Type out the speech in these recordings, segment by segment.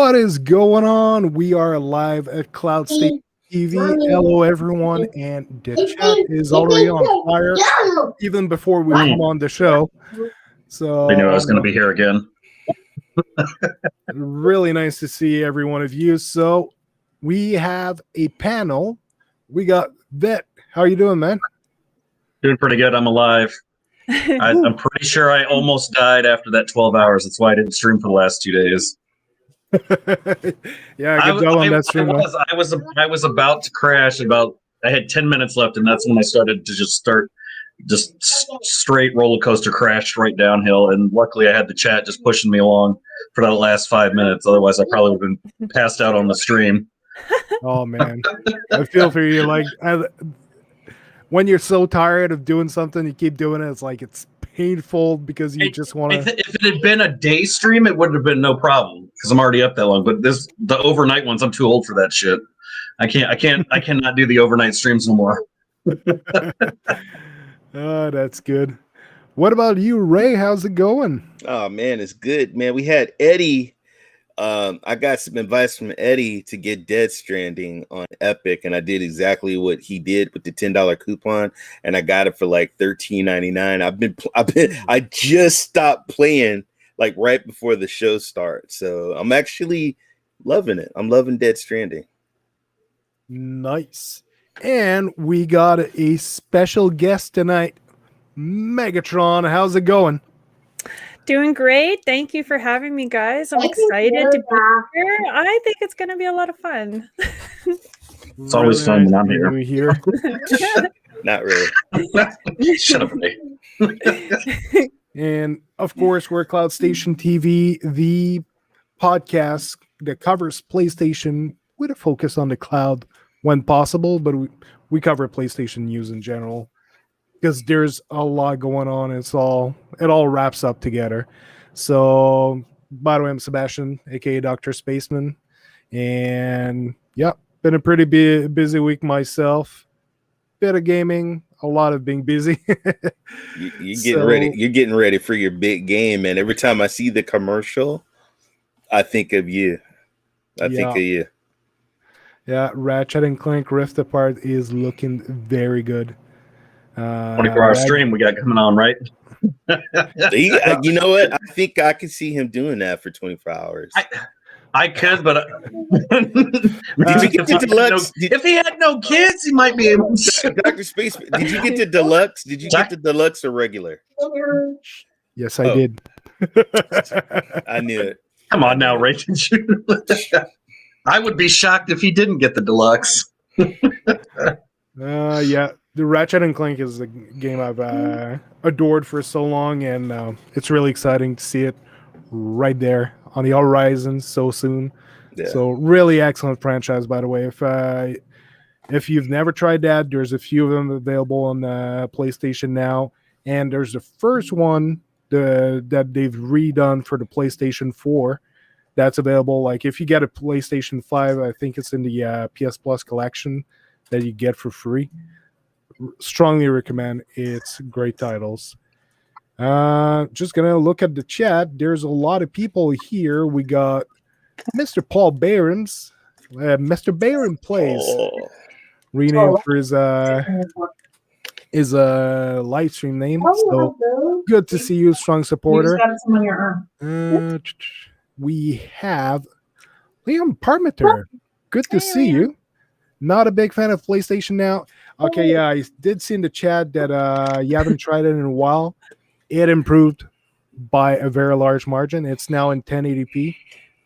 What is going on? We are live at CloudStationTV. Hello, everyone, and the chat is already on fire, even before we come on the show. So I knew I was going to be here again. Really nice to see every one of you. So we have a panel. We got Vet. How are you doing, man? Doing pretty good. I'm alive. I'm pretty sure I almost died after that 12 hours. That's why I didn't stream for the last 2 days. Yeah, good job on that stream. I was about to crash. I had 10 minutes left, and that's when I started to just straight roller coaster crash right downhill. And luckily, I had the chat just pushing me along for that last 5 minutes. Otherwise, I probably would have been passed out on the stream. Oh man, I feel for you. Like when you're so tired of doing something, you keep doing it. It's like it's painful because you just want to. If it had been a day stream, it would have been no problem because I'm already up that long. But the overnight ones, I'm too old for that shit. I cannot do the overnight streams no more. Oh, that's good. What about you, Ray? How's it going? Oh man, it's good, man. We had Eddie. I got some advice from Eddie to get Dead Stranding on Epic, and I did exactly what he did with the $10 coupon, and I got it for like $13.99. I just stopped playing like right before the show starts, so I'm actually loving it. I'm loving Dead Stranding. Nice. And we got a special guest tonight, Megatron. How's it going? Doing great. Thank you for having me, guys. I'm excited to be here. I think it's going to be a lot of fun. It's always fun when I'm here. Not really. Shut up, Ray. And of course, we're CloudStationTV, the podcast that covers PlayStation with a focus on the cloud when possible, but we cover PlayStation news in general because there's a lot going on. It all wraps up together. So, by the way, I'm Sebastian, aka DrSpaceman, and yeah, been a pretty busy week myself. Bit of gaming, a lot of being busy. You're getting ready. You're getting ready for your big game, man. Every time I see the commercial, I think of you. I think of you. Yeah, Ratchet and Clank Rift Apart is looking very good. 24-hour stream we got coming on, right? You know what? I think I could see him doing that for 24 hours. I could, but did you get the deluxe? If he had no kids, he might be able to. DrSpaceman, did you get the deluxe? Did you get the deluxe or regular? Yes, I did. I knew it. Come on now, Ray. I would be shocked if he didn't get the deluxe. Yeah, the Ratchet and Clank is a game I've adored for so long, and it's really exciting to see it right there on the horizon so soon. Yeah. So really excellent franchise, by the way. If you've never tried that, there's a few of them available on the PlayStation now, and there's the first one that they've redone for the PlayStation 4. That's available. Like if you get a PlayStation 5, I think it's in the PS Plus collection that you get for free. Strongly recommend. It's great titles. Just gonna look at the chat. There's a lot of people here. We got Mr. Paul Behrens. Mr. Barron Plays. Renamed for his live stream name. So good to see you, strong supporter. We have Liam Parmenter. Good to see you. Not a big fan of PlayStation now. Okay, yeah, I did see in the chat that you haven't tried it in a while. It improved by a very large margin. It's now in 1080p,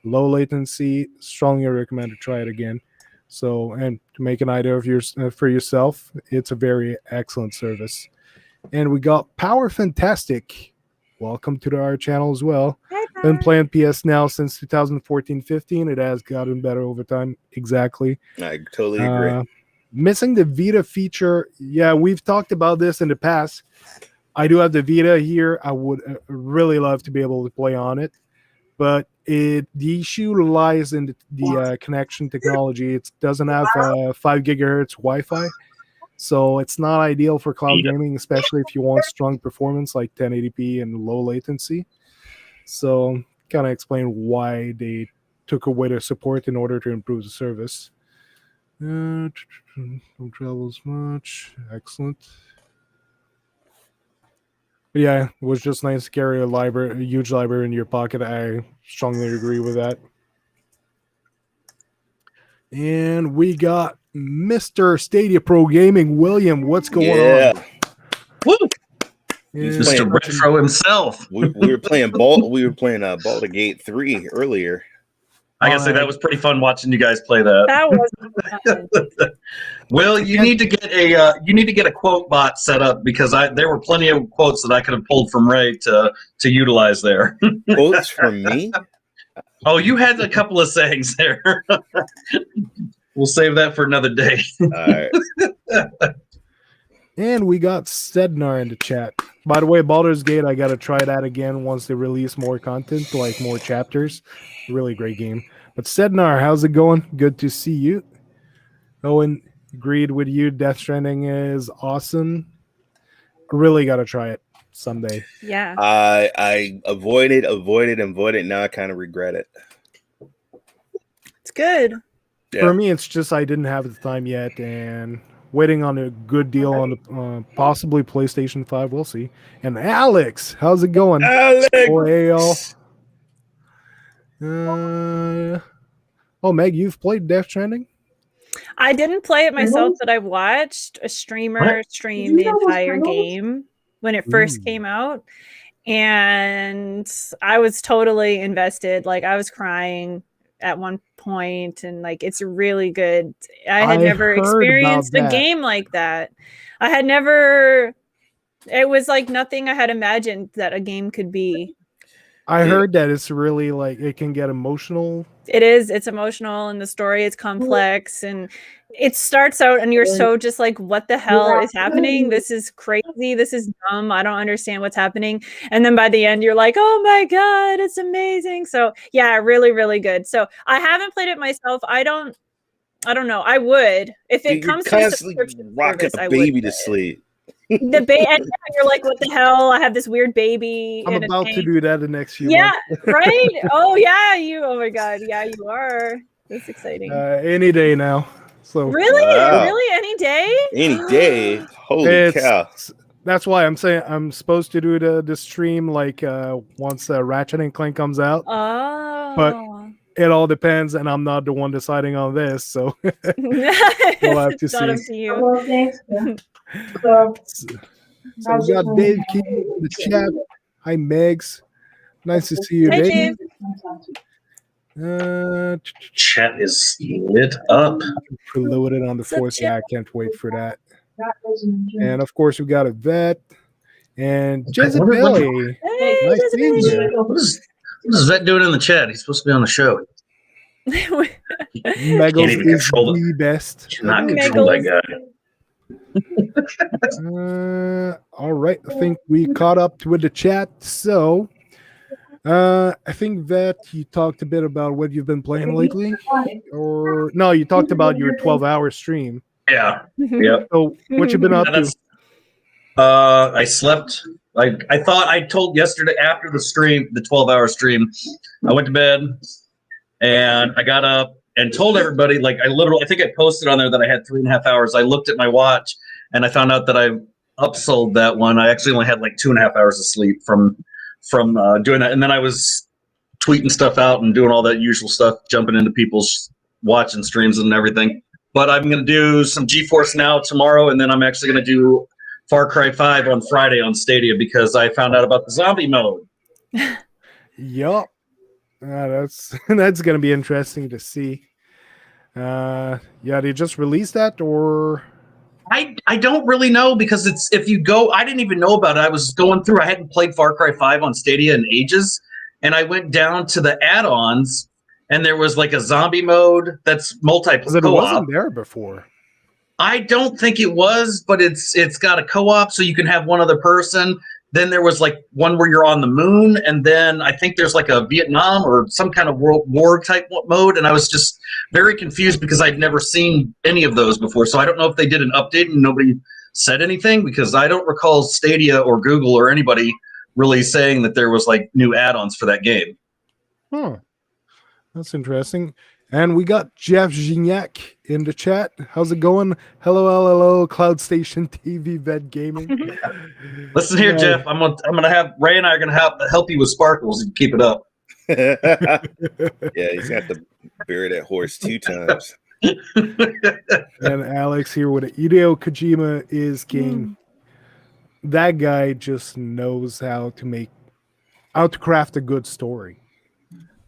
low latency. Strongly recommend to try it again. So, and to make an idea of for yourself, it's a very excellent service. And we got Power Fantastic. Welcome to our channel as well. Been playing PS now since 2014-15. It has gotten better over time. Exactly. I totally agree. Missing the Vita feature. Yeah, we've talked about this in the past. I do have the Vita here. I would really love to be able to play on it. But the issue lies in the connection technology. It doesn't have 5 gigahertz Wi-Fi. So it's not ideal for cloud gaming, especially if you want strong performance like 1080p and low latency. So kind of explain why they took away the support in order to improve the service. Don't travel as much. Excellent. But yeah, it was just nice to carry a huge library in your pocket. I strongly agree with that. And we got Mr. Stadia Pro Gaming, William. What's going on? Woo! Yeah, Mr. Retro himself. We were playing Baldur's Gate 3 earlier. I gotta say that was pretty fun watching you guys play that. That was fun. Will, you need to get a quote bot set up because there were plenty of quotes that I could have pulled from Ray to utilize there. Quotes from me? Oh, you had a couple of sayings there. We'll save that for another day. All right. And we got Sednar in the chat. By the way, Baldur's Gate, I gotta try that again once they release more content, like more chapters. Really great game. But Sednar, how's it going? Good to see you. Owen, agreed with you. Death Stranding is awesome. Really gotta try it someday. Yeah. I avoided. Now I kind of regret it. It's good. Yeah. For me, it's just I didn't have the time yet, and waiting on a good deal on the possibly PlayStation 5. We'll see. And Alex, how's it going? Alex! Oh, Meg, you've played Death Stranding? I didn't play it myself, but I watched a streamer stream the entire game when it first came out. And I was totally invested. Like, I was crying at one point, and like, it's really good. I had never experienced a game like that. It was like nothing I had imagined that a game could be. I heard that it's really like it can get emotional. It is. It's emotional, and the story is complex, and it starts out and you're so just like, what the hell is happening? This is crazy. This is dumb. I don't understand what's happening. And then by the end, you're like, oh my God, it's amazing. So yeah, really, really good. So I haven't played it myself. I don't know. I would if it comes to constantly rocking a baby to sleep. The baby, and you're like, what the hell? I have this weird baby. I'm about to do that the next few months. Right? Oh yeah, oh my God, yeah, you are. That's exciting. Any day now. So really, really, any day? Any day. Holy cow! That's why I'm saying I'm supposed to do the stream like once Ratchet and Clank comes out. Oh, but it all depends, and I'm not the one deciding on this, so we'll have to see. Up to you. So we got Dave Key in the chat. Hi, Megs. Nice to see you, Dave. Chat is lit up. Preloaded on the Force. Yeah, I can't wait for that. And of course, we got a vet and Jezebel. Hey, nice seeing you. What is Vet doing in the chat? He's supposed to be on the show. Megals is the best. Cannot control that guy. All right, I think we caught up with the chat. So I think that you talked a bit about what you've been playing lately, or no, you talked about your 12-hour stream. Yeah. Yep. So what you been up to? I slept. I thought I told yesterday after the stream, the 12-hour stream, I went to bed and I got up and told everybody, like I think I posted on there that I had 3.5 hours. I looked at my watch and I found out that I upsold that one. I actually only had like 2.5 hours of sleep from doing that. And then I was tweeting stuff out and doing all that usual stuff, jumping into people's watching streams and everything. But I'm going to do some GeForce Now tomorrow, and then I'm actually going to do Far Cry 5 on Friday on Stadia because I found out about the zombie mode. Yup. That's going to be interesting to see. They just released that, or I don't really know because if you go, I didn't even know about it. I was going through. I hadn't played Far Cry 5 on Stadia in ages, and I went down to the add-ons, and there was like a zombie mode that's multiplayer. It wasn't there before. I don't think it was, but it's got a co-op, so you can have one other person. Then there was like one where you're on the moon, and then I think there's like a Vietnam or some kind of world war type mode, and I was just very confused because I'd never seen any of those before. So I don't know if they did an update and nobody said anything, because I don't recall Stadia or Google or anybody really saying that there was like new add-ons for that game. That's interesting. And we got Jeff Gignac in the chat. How's it going? Hello, CloudStationTV Vet Gaming. Listen here, Jeff. I'm gonna have Ray and I are gonna help you with sparkles and keep it up. Yeah, he's got to bury that horse 2 times. And Alex here with it. Hideo Kojima is king. That guy just knows how to craft a good story.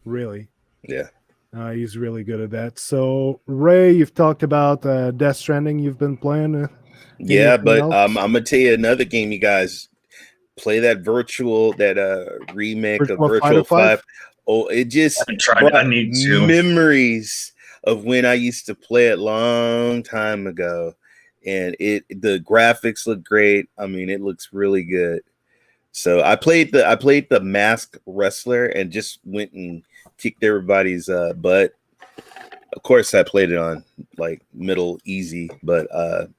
Really. Yeah. He's really good at that. So, Ray, you've talked about Death Stranding you've been playing. Yeah, but I'm going to tell you another game, you guys. Play that remake Virtual of Virtual 5. Oh, it just brought I need to. memories of when I used to play it long time ago. And the graphics look great. I mean, it looks really good. So I played the Masked Wrestler and just went and kicked everybody's butt. Of course, I played it on like middle easy, but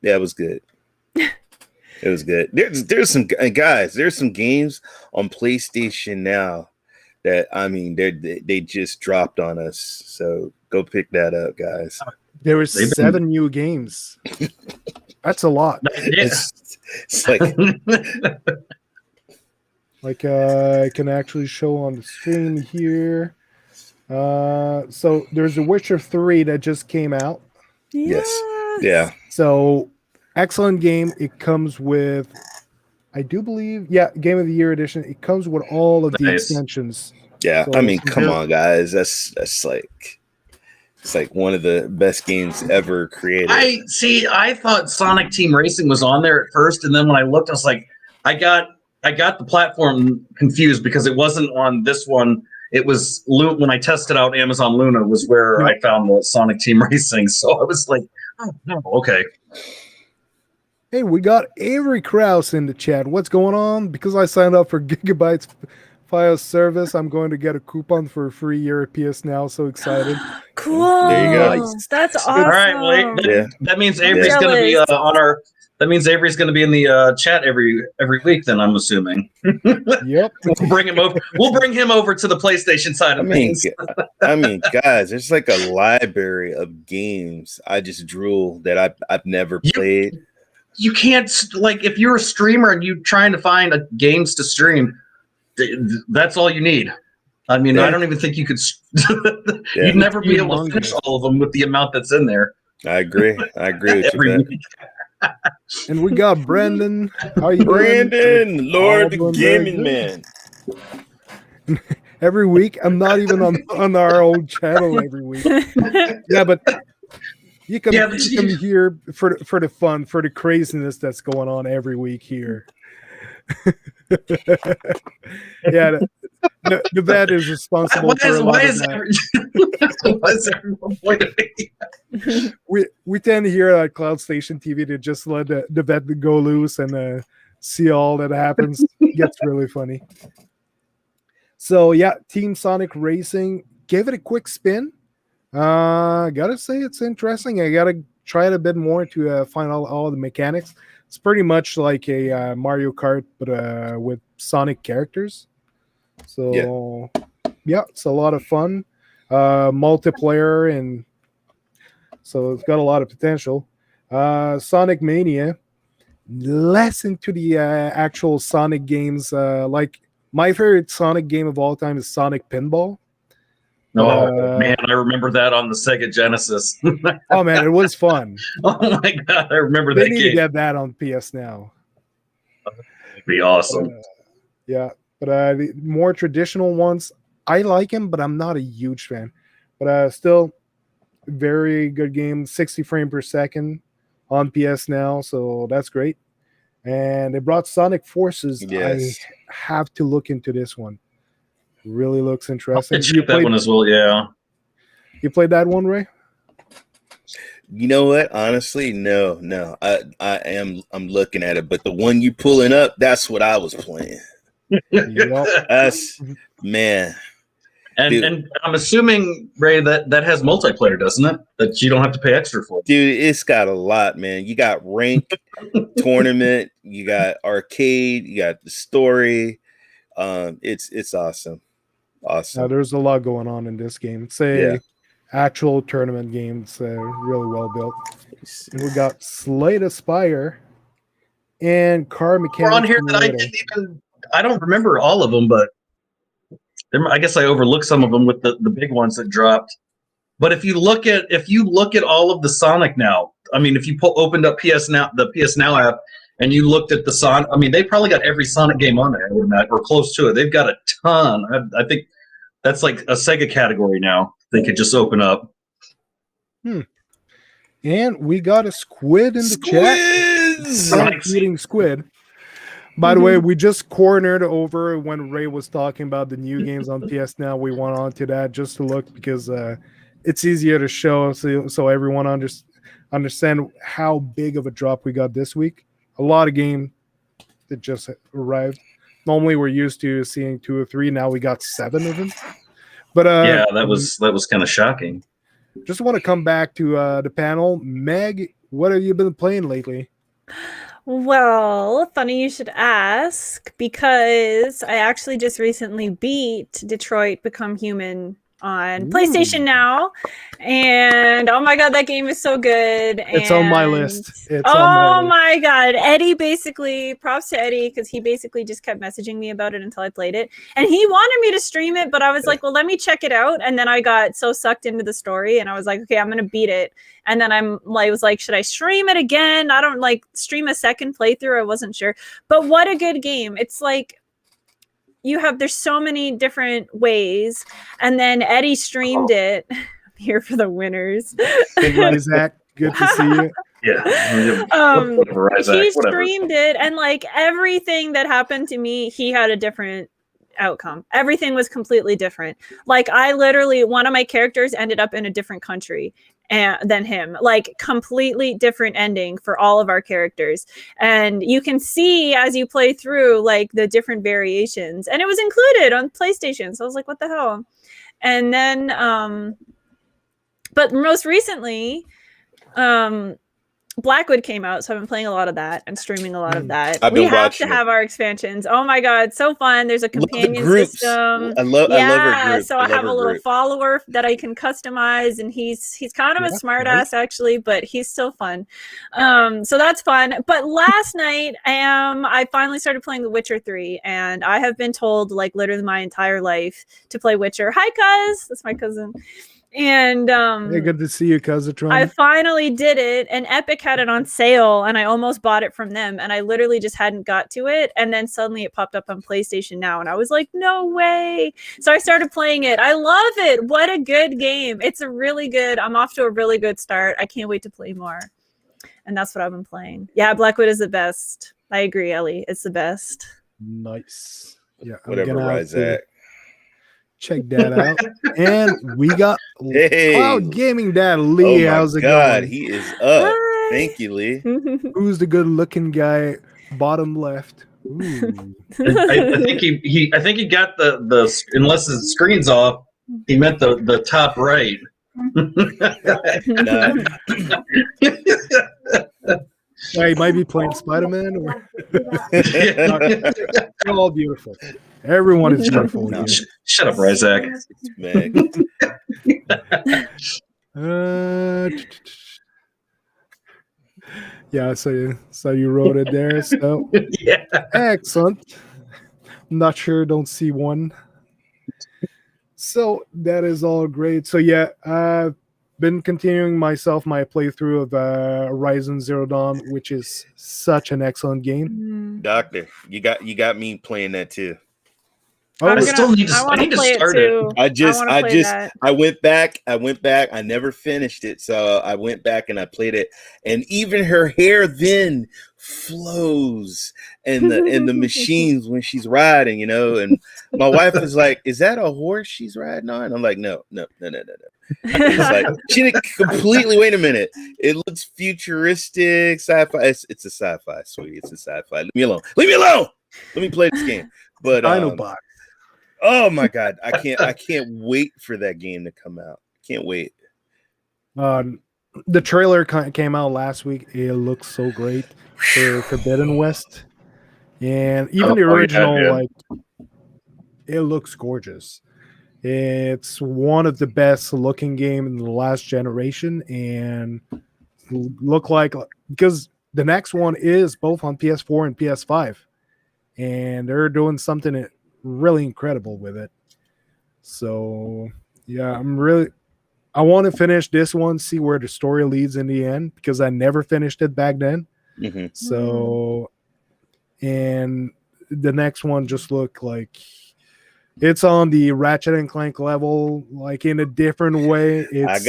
yeah, it was good. It was good. There's some guys. There's some games on PlayStation now that they just dropped on us. So go pick that up, guys. There was 7 new games. That's a lot. Yeah. It's like I can actually show on the stream here. So there's The Witcher 3 that just came out. Yes. Yeah. So excellent game. It comes with, I do believe, Game of the Year edition. It comes with all of the extensions. Yeah, So I mean, come on, guys. That's like, it's like one of the best games ever created. I thought Sonic Team Racing was on there at first, and then when I looked, I was like, I got the platform confused because it wasn't on this one. It was when I tested out Amazon Luna was where I found the Sonic Team Racing. So I was like, oh, no, okay. Hey, we got Avery Krause in the chat. What's going on? Because I signed up for Gigabytes File service, I'm going to get a coupon for a free year at PS Now. So excited. Cool. There you go. Nice. That's awesome. All right, well, that means Avery's going to be on our. That means Avery's going to be in the chat every week. Then I'm assuming. Yep. We'll bring him over. We'll bring him over to the PlayStation side of things. I mean, guys, there's like a library of games I just drool that I've never played. You can't, like, if you're a streamer and you're trying to find games to stream, that's all you need. I mean, I don't even think you could. You'd never be able to finish all of them with the amount that's in there. I agree. I agree with you, man. And we got Brandon. How are you Brandon, Lord the Gaming Man. Every week, I'm not even on our own channel every week. Yeah, but you come here for the fun, for the craziness that's going on every week here. Yeah, the vet is responsible for a lot of that. Why is everyone pointing at me? We tend to hear at CloudStationTV to just let the vet go loose and see all that happens. It gets really funny. So yeah, Team Sonic Racing, gave it a quick spin. Gotta say it's interesting. I gotta try it a bit more to find all the mechanics. It's pretty much like a Mario Kart, but with Sonic characters. So yeah, it's a lot of fun. Multiplayer, and so it's got a lot of potential. Sonic Mania, less into the actual Sonic games. Like my favorite Sonic game of all time is Sonic Pinball. Oh man, I remember that on the Sega Genesis. Oh man, it was fun. Oh my god, I remember they that need game. to get that on PS Now. It'd be awesome. Yeah, but the more traditional ones, I like them, but I'm not a huge fan. But still, very good game, 60 frames per second on PS Now, so that's great. And they brought Sonic Forces. Yes. I have to look into this one. Really looks interesting. You played that one as well, yeah. You played that one, Ray? You know what? Honestly, no. I'm looking at it, but the one you pulling up, that's what I was playing. That's man. And I'm assuming, Ray, that has multiplayer, doesn't it? That you don't have to pay extra for. Dude, it's got a lot, man. You got rank, tournament, you got arcade, you got the story. It's awesome. Awesome. There's a lot going on in this game. It's a actual tournament game. It's really well built. And we got Slate Aspire and Car We're Mechanics on here that I don't remember all of them, but I guess I overlooked some of them with the big ones that dropped. But if you look at all of the Sonic now, I mean, if you opened up the PS Now app, and you looked at the Sonic, I mean, they probably got every Sonic game on there, or close to it. They've got a ton. I think that's like a Sega category now. They could just open up. And we got a squid in the chat. Eating squid. By the way, we just cornered over when Ray was talking about the new games on PS Now. We went on to that just to look because it's easier to show so everyone understand how big of a drop we got this week. A lot of game that just arrived. Normally we're used to seeing 2 or 3. Now we got 7 of them. But yeah, that was kind of shocking. Just want to come back to the panel. Meg, what have you been playing lately? Well, funny you should ask, because I actually just recently beat Detroit Become Human on PlayStation Now, and oh my god, that game is so good. It's on my list. My god, Eddie basically, props to Eddie, because he basically just kept messaging me about it until I played it, and he wanted me to stream it, but I was like, well, let me check it out. And then I got so sucked into the story, and I was like, okay, I'm gonna beat it. And then I was like, should I stream it again? I don't stream a second playthrough. I wasn't sure, but what a good game. It's like, there's so many different ways. And then Eddie streamed it. I'm here for the winners. Hey, Zach, good to see you. He streamed it, and everything that happened to me, he had a different outcome. Everything was completely different. One of my characters ended up in a different country than him, completely different ending for all of our characters. And you can see as you play through the different variations, and it was included on PlayStation. So I was like, what the hell? And then but most recently Blackwood came out, so I've been playing a lot of that and streaming a lot of that. We have to have our expansions. Oh my god, so fun. There's a companion system. I love her group. So I have a little follower that I can customize, and he's kind of a smart ass actually, but he's still fun. So that's fun. But last night I finally started playing The Witcher 3, and I have been told literally my entire life to play Witcher. Hi cuz, that's my cousin. And hey, good to see you, Atron. I finally did it, and Epic had it on sale, and I almost bought it from them, and I literally just hadn't got to it, and then suddenly it popped up on PlayStation Now, and I was like, no way. So I started playing it. I love it. What a good game. I'm off to a really good start. I can't wait to play more. And that's what I've been playing. Yeah, Blackwood is the best. I agree, Ellie. It's the best. Nice. Yeah. Whatever, Ryzak. Check that out. And we got Cloud Gaming Dad Lee. How's it going? He is up. Hi. Thank you, Lee. Who's the good looking guy? Bottom left. I think he got the unless the screen's off, he meant the top right. He might be playing Spider-Man, or they're all beautiful. Everyone is beautiful. No, shut up, Ryzak. Yeah, so you wrote it there. So yeah, excellent. I'm not sure. Don't see one. So that is all great. So yeah, I've been continuing my playthrough of Horizon Zero Dawn, which is such an excellent game. Doctor, you got me playing that too. I need to start it. I went back. I never finished it, so I went back and I played it. And even her hair then flows in the machines when she's riding, And my wife was like, "Is that a horse she's riding on?" And I'm like, "No." It's like she completely. Wait a minute. It looks futuristic, sci-fi. It's a sci-fi, sweetie. It's a sci-fi. Leave me alone. Let me play this game. But Dinobot. Oh my god, I can't wait for that game to come out. Can't wait. The trailer came out last week. It looks so great for Forbidden West, and even the original, it looks gorgeous. It's one of the best looking game in the last generation, and look like because the next one is both on PS4 and PS5, and they're doing something really incredible with it. So yeah, I want to finish this one, see where the story leads in the end, because I never finished it back then. Mhm. So, and the next one just looked like it's on the Ratchet and Clank level, like in a different way. I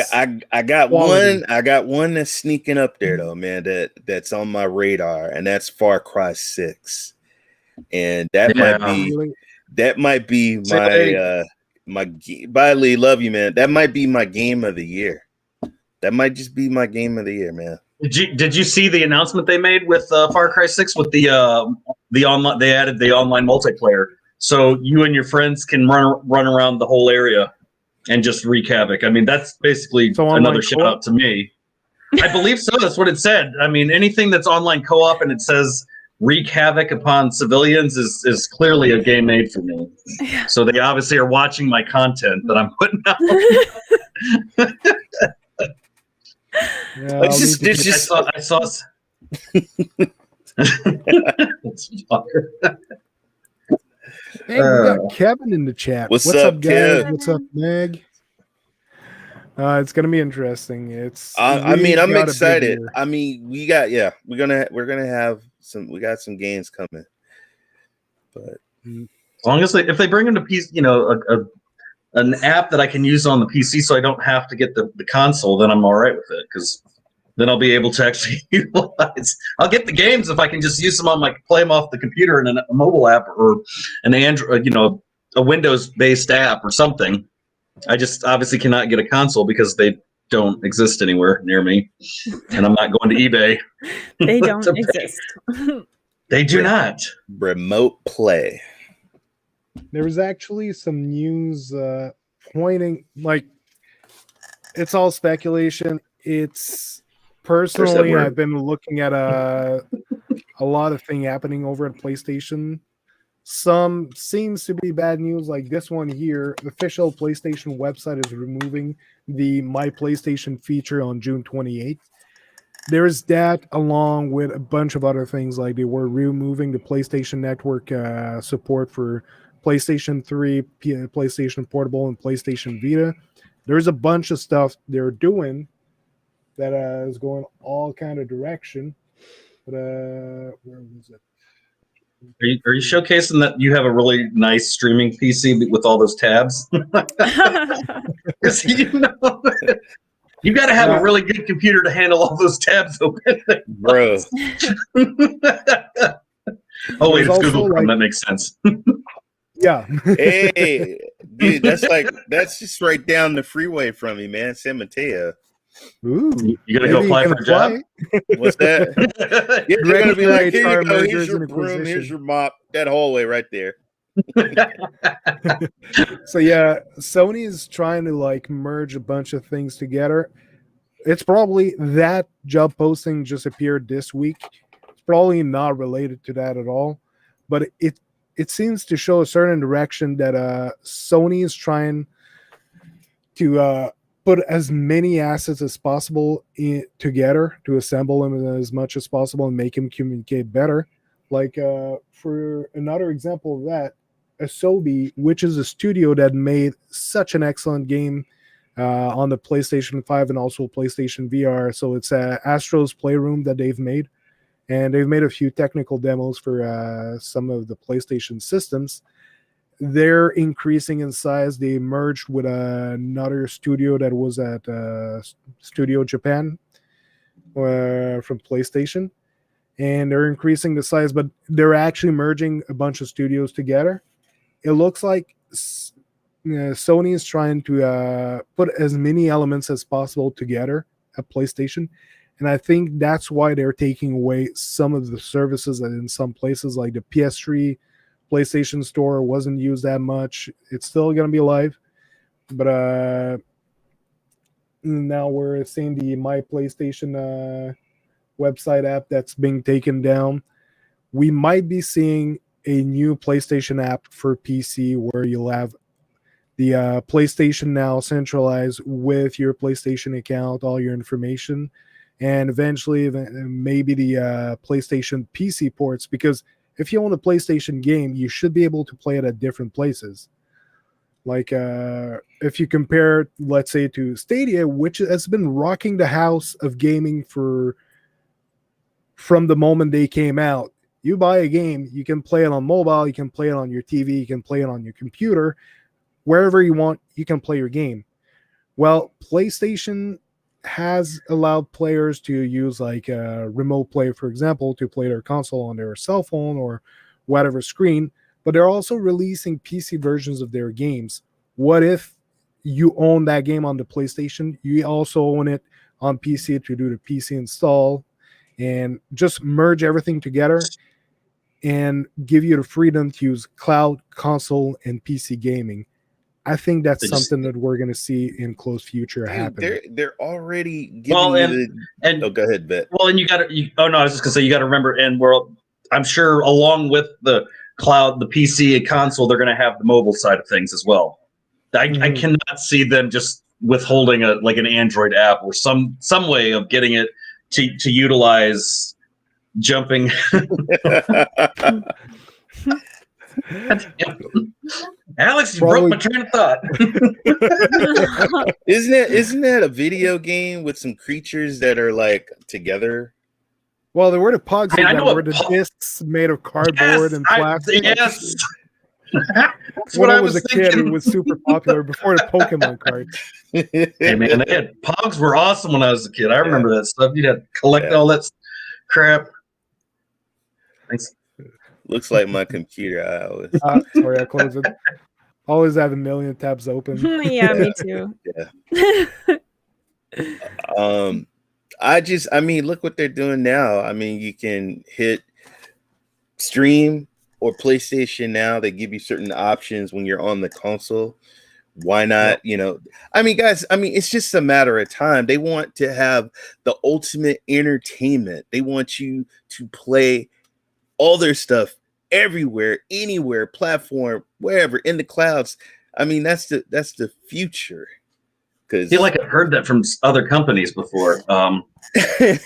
got quality. one. I got one that's sneaking up there though, man. That's on my radar, and that's Far Cry 6. And that Yeah. might be my Biley, love you, man. That might be my game of the year. That might just be my game of the year, man. Did you see the announcement they made with Far Cry 6 with the online? They added the online multiplayer, so you and your friends can run around the whole area and just wreak havoc. I mean, that's basically another shout out to me. I believe so. That's what it said. I mean, anything that's online co-op and it says wreak havoc upon civilians is clearly a game made for me. So they obviously are watching my content that I'm putting out. Yeah, I saw Hey, we got Kevin in the chat. What's up, guys? Kev? What's up, Meg? It's gonna be interesting. I mean, I'm excited. I mean, we're gonna have some. We got some games coming, but as long as if they bring in a piece, an app that I can use on the PC, so I don't have to get the console, then I'm all right with it, because then I'll be able to actually utilize. I'll get the games if I can just use them on play them off the computer in a mobile app or an Android, a Windows-based app or something. I just obviously cannot get a console because they don't exist anywhere near me, and I'm not going to eBay. They don't exist. They do not. Remote play. There was actually some news pointing, it's all speculation. It's personally, I've been looking at a lot of things happening over at PlayStation. Some seems to be bad news, like this one here. The official PlayStation website is removing the My PlayStation feature on June 28th. There's that, along with a bunch of other things, like they were removing the PlayStation Network support for PlayStation 3, PlayStation Portable, and PlayStation Vita. There's a bunch of stuff they're doing that is going all kind of direction. But where was it? Are you showcasing that you have a really nice streaming PC with all those tabs? You got to have a really good computer to handle all those tabs open, bro. Oh wait, it's Google Chrome. That makes sense. Yeah. Hey, dude, that's just right down the freeway from me, man. San Mateo. Ooh, you gotta go apply for a job. What's that? Yeah, they're gonna be like, here you go, here's your broom, here's your mop, that hallway right there. So yeah, Sony is trying to merge a bunch of things together. It's probably that job posting just appeared this week. It's probably not related to that at all, but it seems to show a certain direction that Sony is trying to put as many assets as possible together to assemble them as much as possible and make them communicate better. For another example of that, Asobi, which is a studio that made such an excellent game on the PlayStation 5 and also PlayStation VR. So it's Astro's Playroom that they've made. And they've made a few technical demos for some of the PlayStation systems. They're increasing in size. They merged with another studio that was at Studio Japan from PlayStation. And they're increasing the size, but they're actually merging a bunch of studios together. It looks like Sony is trying to put as many elements as possible together at PlayStation. And I think that's why they're taking away some of the services that in some places, like the PS3 PlayStation Store, wasn't used that much. It's still going to be live. But now we're seeing the My PlayStation website app that's being taken down. We might be seeing a new PlayStation app for PC where you'll have the PlayStation Now centralized with your PlayStation account, all your information, and eventually maybe the PlayStation PC ports. Because if you own a PlayStation game, you should be able to play it at different places. Like if you compare, let's say, to Stadia, which has been rocking the house of gaming from the moment they came out. You buy a game, you can play it on mobile, you can play it on your TV, you can play it on your computer. Wherever you want, you can play your game. Well, PlayStation has allowed players to use like remote play, for example, to play their console on their cell phone or whatever screen, but they're also releasing PC versions of their games. What if you own that game on the PlayStation? You also own it on PC to do the PC install and just merge everything together and give you the freedom to use cloud, console, and PC gaming. I think that's something that we're going to see in close future happen. They're already giving oh, go ahead, Bet. Well, and I was just going to say, you got to remember, and I'm sure along with the cloud, the PC and console, they're going to have the mobile side of things as well. I cannot see them just withholding an Android app or some way of getting it to utilize jumping. Alex, you broke my train of thought. Isn't that a video game with some creatures that are like together? Well, there were the pugs that were the discs made of cardboard and plastic. Yes. That's when I was a kid, it was super popular before the Pokemon cards. Hey man, Pogs were awesome when I was a kid. I remember that stuff. You'd have to collect all that crap. Thanks. Looks like my computer. Sorry, I closed it. Always have a million tabs open. Yeah, me too. Yeah. I mean, look what they're doing now. I mean, you can hit stream or PlayStation Now. They give you certain options when you're on the console. Why not? You know, I mean, guys, it's just a matter of time. They want to have the ultimate entertainment. They want you to play all their stuff everywhere, anywhere, platform, wherever, in the clouds. I mean, that's the future. I feel like I've heard that from other companies before. Might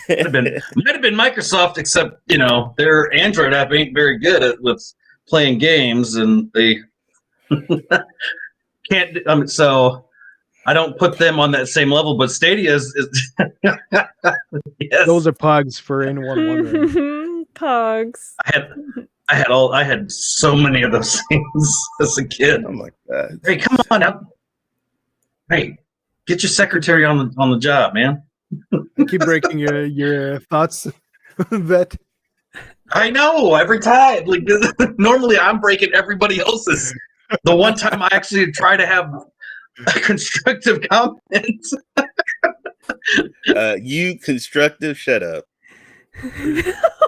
have been Microsoft, except their Android app ain't very good with playing games, and they can't. So I don't put them on that same level. But Stadia is yes. Those are pugs for anyone wondering. Pugs. I had so many of those things as a kid. Oh my god! Hey, come on up. Hey, get your secretary on the job, man. I keep breaking your thoughts, Vet. I know every time. Like normally, I'm breaking everybody else's. The one time I actually try to have a constructive comment. You constructive? Shut up.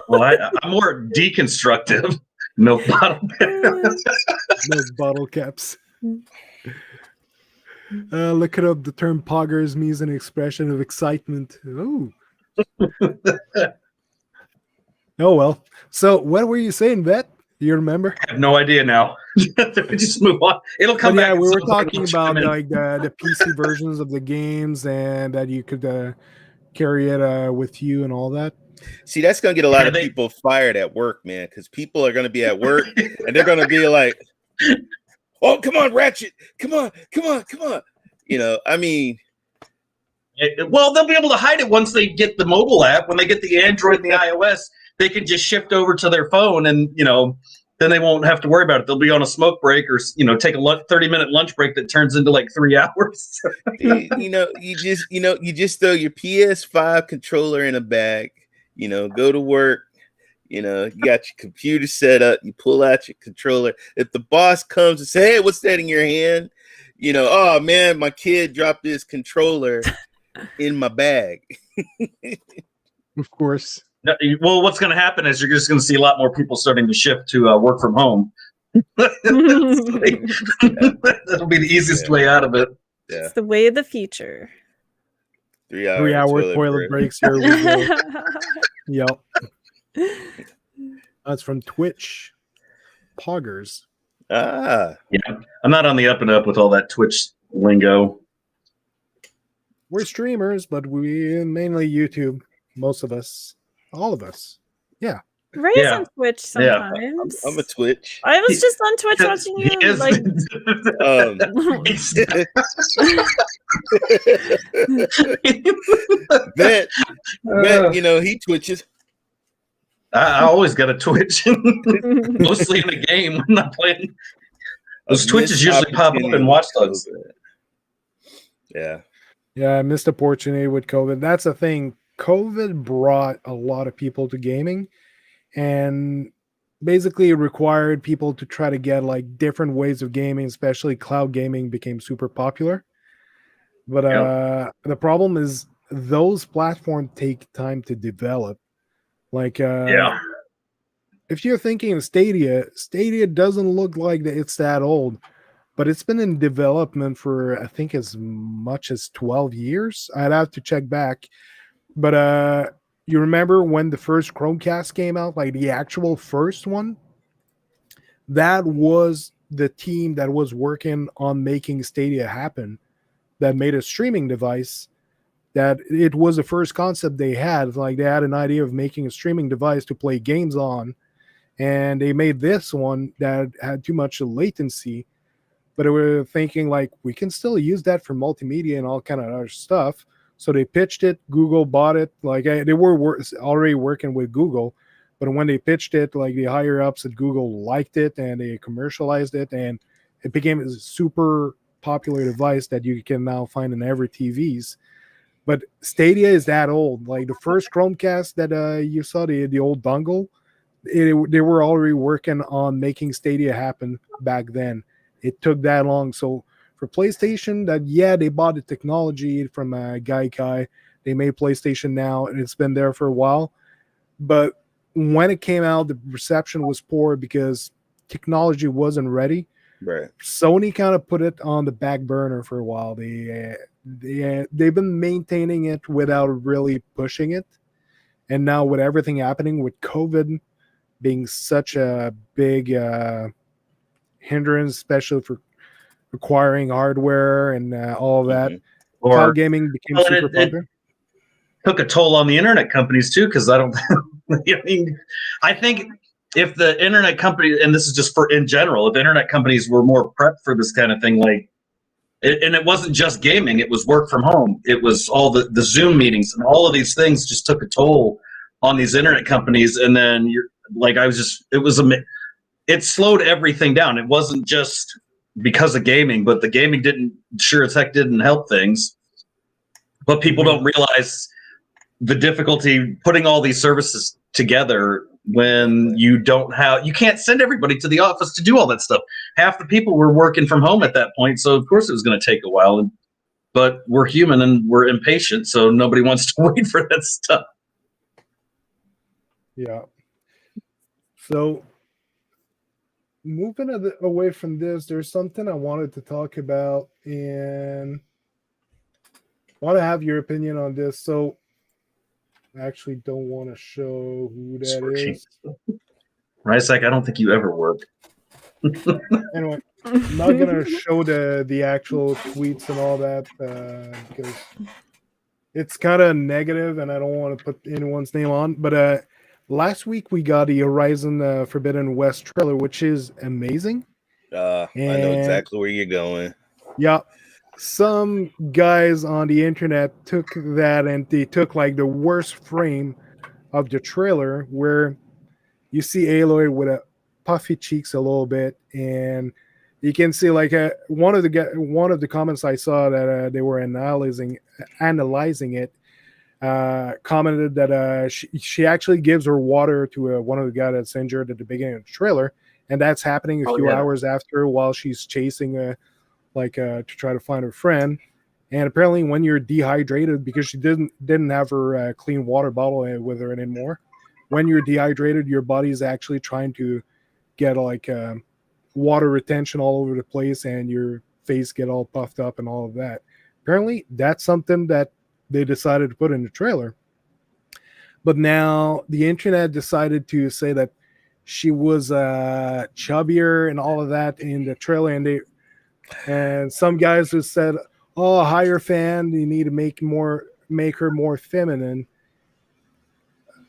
Well, I'm more deconstructive. No bottle caps. Those bottle caps. Looking up the term poggers means an expression of excitement. Oh. Oh, well. So what were you saying, Vet? Do you remember? I have no idea now. Just move on. It'll come back. Yeah, we were talking about like the PC versions of the games and that you could carry it with you and all that. See, that's going to get a lot of people fired at work, man, because people are going to be at work and they're going to be like, oh, come on, Ratchet. Come on. I mean. Well, they'll be able to hide it once they get the mobile app. When they get the Android and the iOS, they can just shift over to their phone and, then they won't have to worry about it. They'll be on a smoke break or, take a 30-minute lunch break that turns into like 3 hours. you just throw your PS5 controller in a bag, go to work. You got your computer set up. You pull out your controller. If the boss comes and say, "Hey, what's that in your hand?" Oh man, my kid dropped his controller in my bag. Of course. No, well, what's going to happen is you're just going to see a lot more people starting to shift to work from home. That'll be the easiest way out of it. Yeah. It's the way of the future. 3 hour toilet breaks. Here we go. Yep. That's from Twitch. Poggers. Ah, Yeah, I'm not on the up and up with all that Twitch lingo. We're streamers, but we mainly YouTube. Most of us, all of us. Yeah. Ray's Yeah. on Twitch Yeah. sometimes. I'm a Twitch. I was just on Twitch watching He you. is- Like, Vet, you know, he twitches. I always got a Twitch, mostly in the game when I'm playing. Those Twitches usually pop up in Watch Dogs. Yeah. Yeah, I missed opportunity with COVID. That's the thing. COVID brought a lot of people to gaming, and basically it required people to try to get like different ways of gaming, especially cloud gaming became super popular. But the problem is those platforms take time to develop. Like if you're thinking of Stadia doesn't look like it's that old, but it's been in development for I think as much as 12 years. I'd have to check back. But you remember when the first Chromecast came out, like the actual first one? That was the team that was working on making Stadia happen, that made a streaming device. That it was the first concept they had. Like they had an idea of making a streaming device to play games on, and they made this one that had too much latency. But they were thinking like we can still use that for multimedia and all kind of other stuff. So they pitched it. Google bought it. Like they were already working with Google, but when they pitched it, like the higher ups at Google liked it and they commercialized it, and it became a super popular device that you can now find in every TVs. But Stadia is that old. Like the first Chromecast that you saw, the old dongle, they were already working on making Stadia happen back then. It took that long. So for PlayStation, they bought the technology from Gaikai. They made PlayStation Now, and it's been there for a while. But when it came out, the reception was poor because technology wasn't ready. Right. Sony kind of put it on the back burner for a while. They've been maintaining it without really pushing it. And now with everything happening with COVID being such a big hindrance, especially for acquiring hardware and all of that, cloud gaming became super popular. Took a toll on the internet companies too, because I think if the internet company, and this is just for in general, if internet companies were more prepped for this kind of thing, like, and it wasn't just gaming, it was work from home, it was all the Zoom meetings, and all of these things just took a toll on these internet companies. And then it slowed everything down. It wasn't just because of gaming, but the gaming sure as heck didn't help things. But people don't realize the difficulty putting all these services together when you can't send everybody to the office to do all that stuff. Half the people were working from home at that point, so of course it was going to take a while. But we're human and we're impatient, so nobody wants to wait for that stuff. Yeah. So moving away from this, there's something I wanted to talk about, and I want to have your opinion on this. So I actually don't want to show who that is. Right, Zach, I don't think you ever work. Anyway, I'm not gonna show the actual tweets and all that because it's kind of negative, and I don't want to put anyone's name on. But last week we got the Horizon Forbidden West trailer, which is amazing. I know exactly where you're going. Yeah. Some guys on the internet took that and they took like the worst frame of the trailer where you see Aloy with a puffy cheeks a little bit, and you can see like one of the comments I saw that they were analyzing it commented that she actually gives her water to one of the guys that's injured at the beginning of the trailer, and that's happening a few hours after while she's chasing to try to find her friend. And apparently when you're dehydrated, because she didn't have her clean water bottle with her anymore, when you're dehydrated, your body is actually trying to get water retention all over the place, and your face get all puffed up and all of that. Apparently that's something that they decided to put in the trailer. But now the internet decided to say that she was chubbier and all of that in the trailer, and some guys who said, "Oh, hire fan, you need to make her more feminine."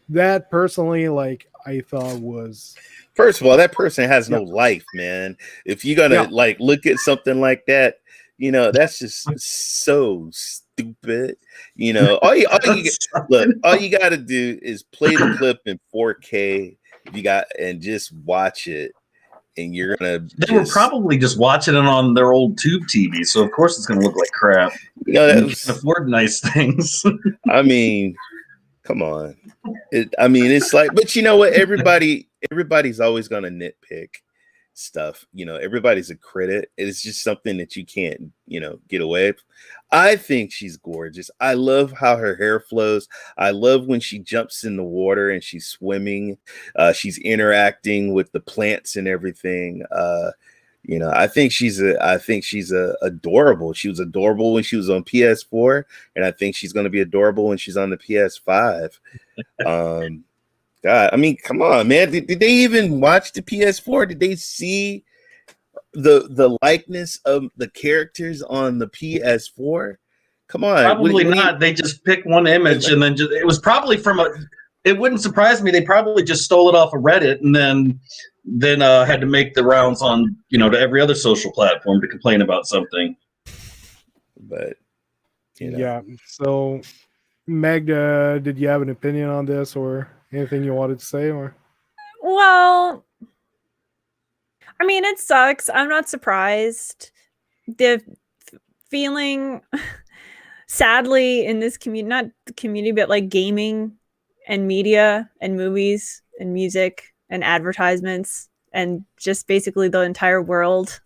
That personally, like, I thought was, First of all, that person has no life, man. If you're gonna like look at something like that, that's just so stupid. All you got to do is play the clip in 4K. And just watch it, and you're gonna. They were probably just watching it on their old tube TV, so of course it's gonna look like crap. You can't afford nice things. I mean, come on. It's like, but you know what? Everybody's always gonna nitpick stuff. Everybody's a critic. It's just something that you can't, get away with. I think she's gorgeous. I love how her hair flows. I love when she jumps in the water and she's swimming. She's interacting with the plants and everything. I think she's adorable. She was adorable when she was on PS4, and I think she's going to be adorable when she's on the PS5. God, come on, man. Did they even watch the PS4? Did they see the likeness of the characters on the PS4? Come on. Probably not. They just pick one image and then it was probably it wouldn't surprise me. They probably just stole it off of Reddit and then had to make the rounds on, to every other social platform to complain about something. But, yeah. So, Meg, did you have an opinion on this or anything you wanted to say? Or, well, it sucks. I'm not surprised. The feeling, sadly, in this community, not the community, but like gaming and media and movies and music and advertisements and just basically the entire world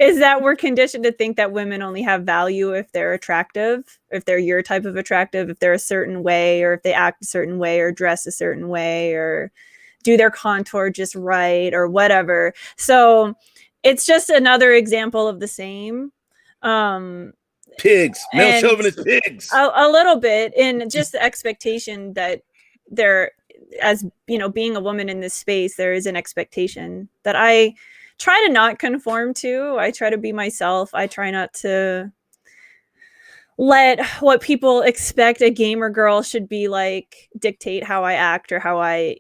is that we're conditioned to think that women only have value if they're attractive, if they're your type of attractive, if they're a certain way, or if they act a certain way or dress a certain way or do their contour just right or whatever. So it's just another example of the same. Pigs, male chauvinist pigs. A little bit, in just the expectation that there, as being a woman in this space, there is an expectation that I try to not conform to. I try to be myself. I try not to let what people expect a gamer girl should be like dictate how I act or how I,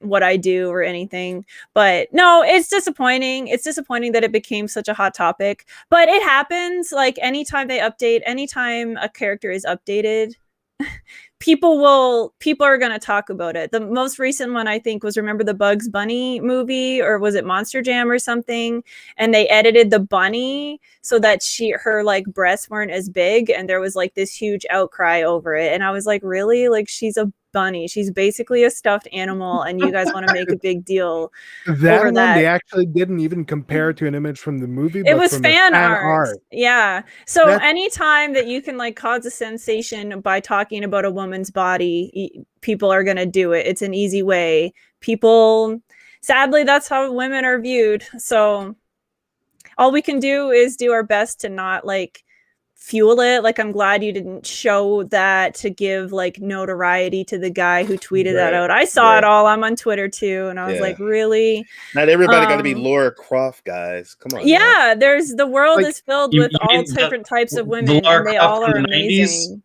what I do or anything. But no, it's disappointing. It's disappointing that it became such a hot topic, but it happens. Like anytime a character is updated, people are going to talk about it. The most recent one, I think, was, remember the Bugs Bunny movie, or was it Monster Jam or something? And they edited the bunny so that her like breasts weren't as big, and there was like this huge outcry over it. And I was like, really? Like, she's a bunny. She's basically a stuffed animal, and you guys want to make a big deal over that. They actually didn't even compare it to an image from the movie. It was fan art. Yeah. So anytime that you can like cause a sensation by talking about a woman's body, people are going to do it. It's an easy way. Sadly, that's how women are viewed. So all we can do is do our best to not like fuel it. Like, I'm glad you didn't show that to give like notoriety to the guy who tweeted that out. I saw it all. I'm on Twitter too, and I was like, really? Not everybody got to be Laura Croft, guys. Come on. Yeah, the world is filled with all different types of women, and they all are amazing.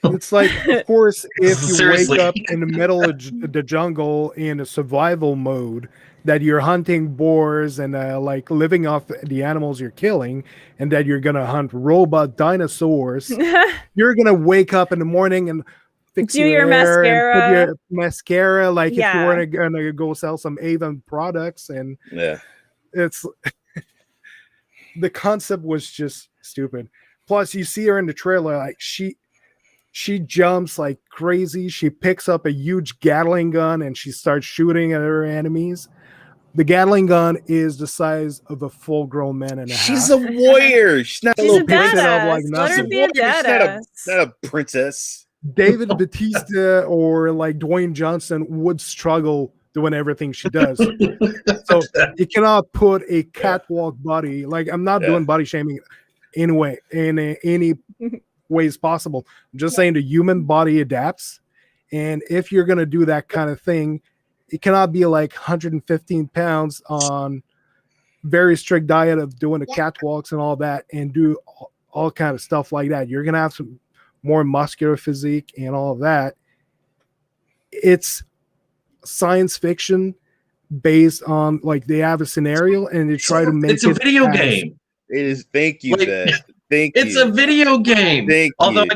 It's like, of course, if you wake up in the middle of the jungle in a survival mode, that you're hunting boars and like living off the animals you're killing, and that you're gonna hunt robot dinosaurs, you're gonna wake up in the morning and fix your mascara, and put your mascara, like if you were gonna go sell some Avon products, and it's the concept was just stupid. Plus, you see her in the trailer, like she jumps like crazy. She picks up a huge Gatling gun and she starts shooting at her enemies. The Gatling gun is the size of a full-grown man and a half. She's a warrior. She's not a little badass. Let her be a badass. She's not a princess. David Batista or like Dwayne Johnson would struggle doing everything she does. So you cannot put a catwalk body. Like, I'm not doing body shaming in any ways possible. I'm just saying the human body adapts, and if you're gonna do that kind of thing, it cannot be like 115 pounds on very strict diet of doing the catwalks and all that, and do all kind of stuff like that. You're gonna have some more muscular physique and all of that. It's science fiction based on, like, they have a scenario and they try to make it's a video game. It is. Thank you, Beth. Thank It's you. a video game. Thank Although you.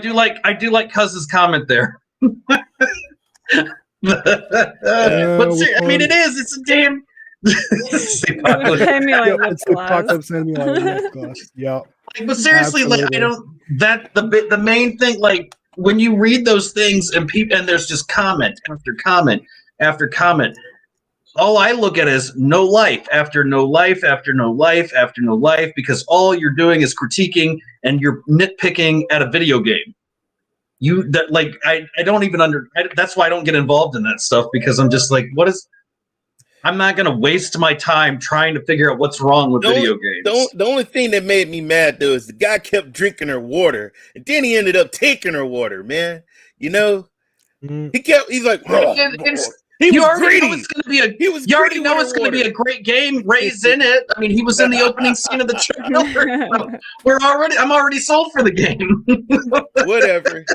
I do like Cuz's comment there. But I mean, it is. It's a damn. It's apocalypse simulator. Yeah. But seriously, like, I don't. The main thing, like, when you read those things and there's just comment after comment after comment. All I look at is no life after no life after no life after no life, because all you're doing is critiquing and you're nitpicking at a video game. I don't even that's why I don't get involved in that stuff, because I'm just like, I'm not going to waste my time trying to figure out what's wrong with video games. The only thing that made me mad, though, is the guy kept drinking her water, and then he ended up taking her water, man. You know? He's like, you already know it's going to be a great game. Ray's in it. I mean, he was in the opening scene of the trailer. I'm already sold for the game. Whatever.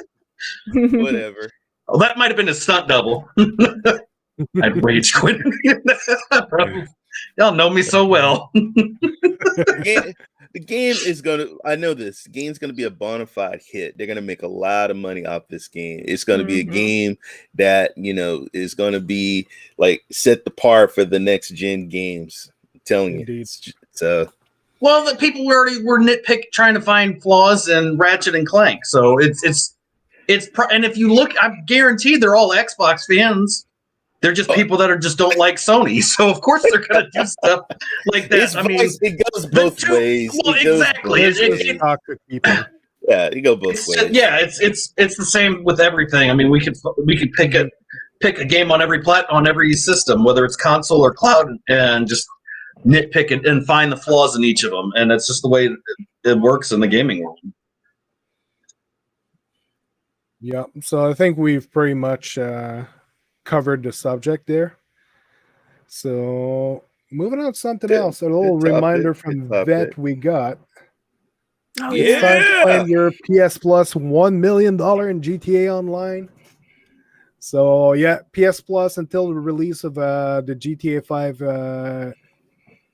Well, that might have been a stunt double. I'd rage quit. Y'all know me so well. The game is gonna. I know this. The game's gonna be a bona fide hit. They're gonna make a lot of money off this game. It's gonna be a game that, you know, is gonna be like set the par for the next gen games. I'm telling you. So, well, the people were trying to find flaws in Ratchet and Clank. So and if you look, I guarantee they're all Xbox fans. They're just people that just don't like Sony, so of course they're going to do stuff like that. It goes both ways. Well, exactly. Yeah, it goes both ways. Yeah, it's the same with everything. I mean, we could pick a game on every system, whether it's console or cloud, and just nitpick it and find the flaws in each of them. And that's just the way it works in the gaming world. Yeah. So I think we've pretty much covered the subject there. So moving on to something else, a little reminder from Vet we got. Oh, it's time to claim your PS Plus $1 million in GTA Online. So yeah, PS Plus until the release of the GTA 5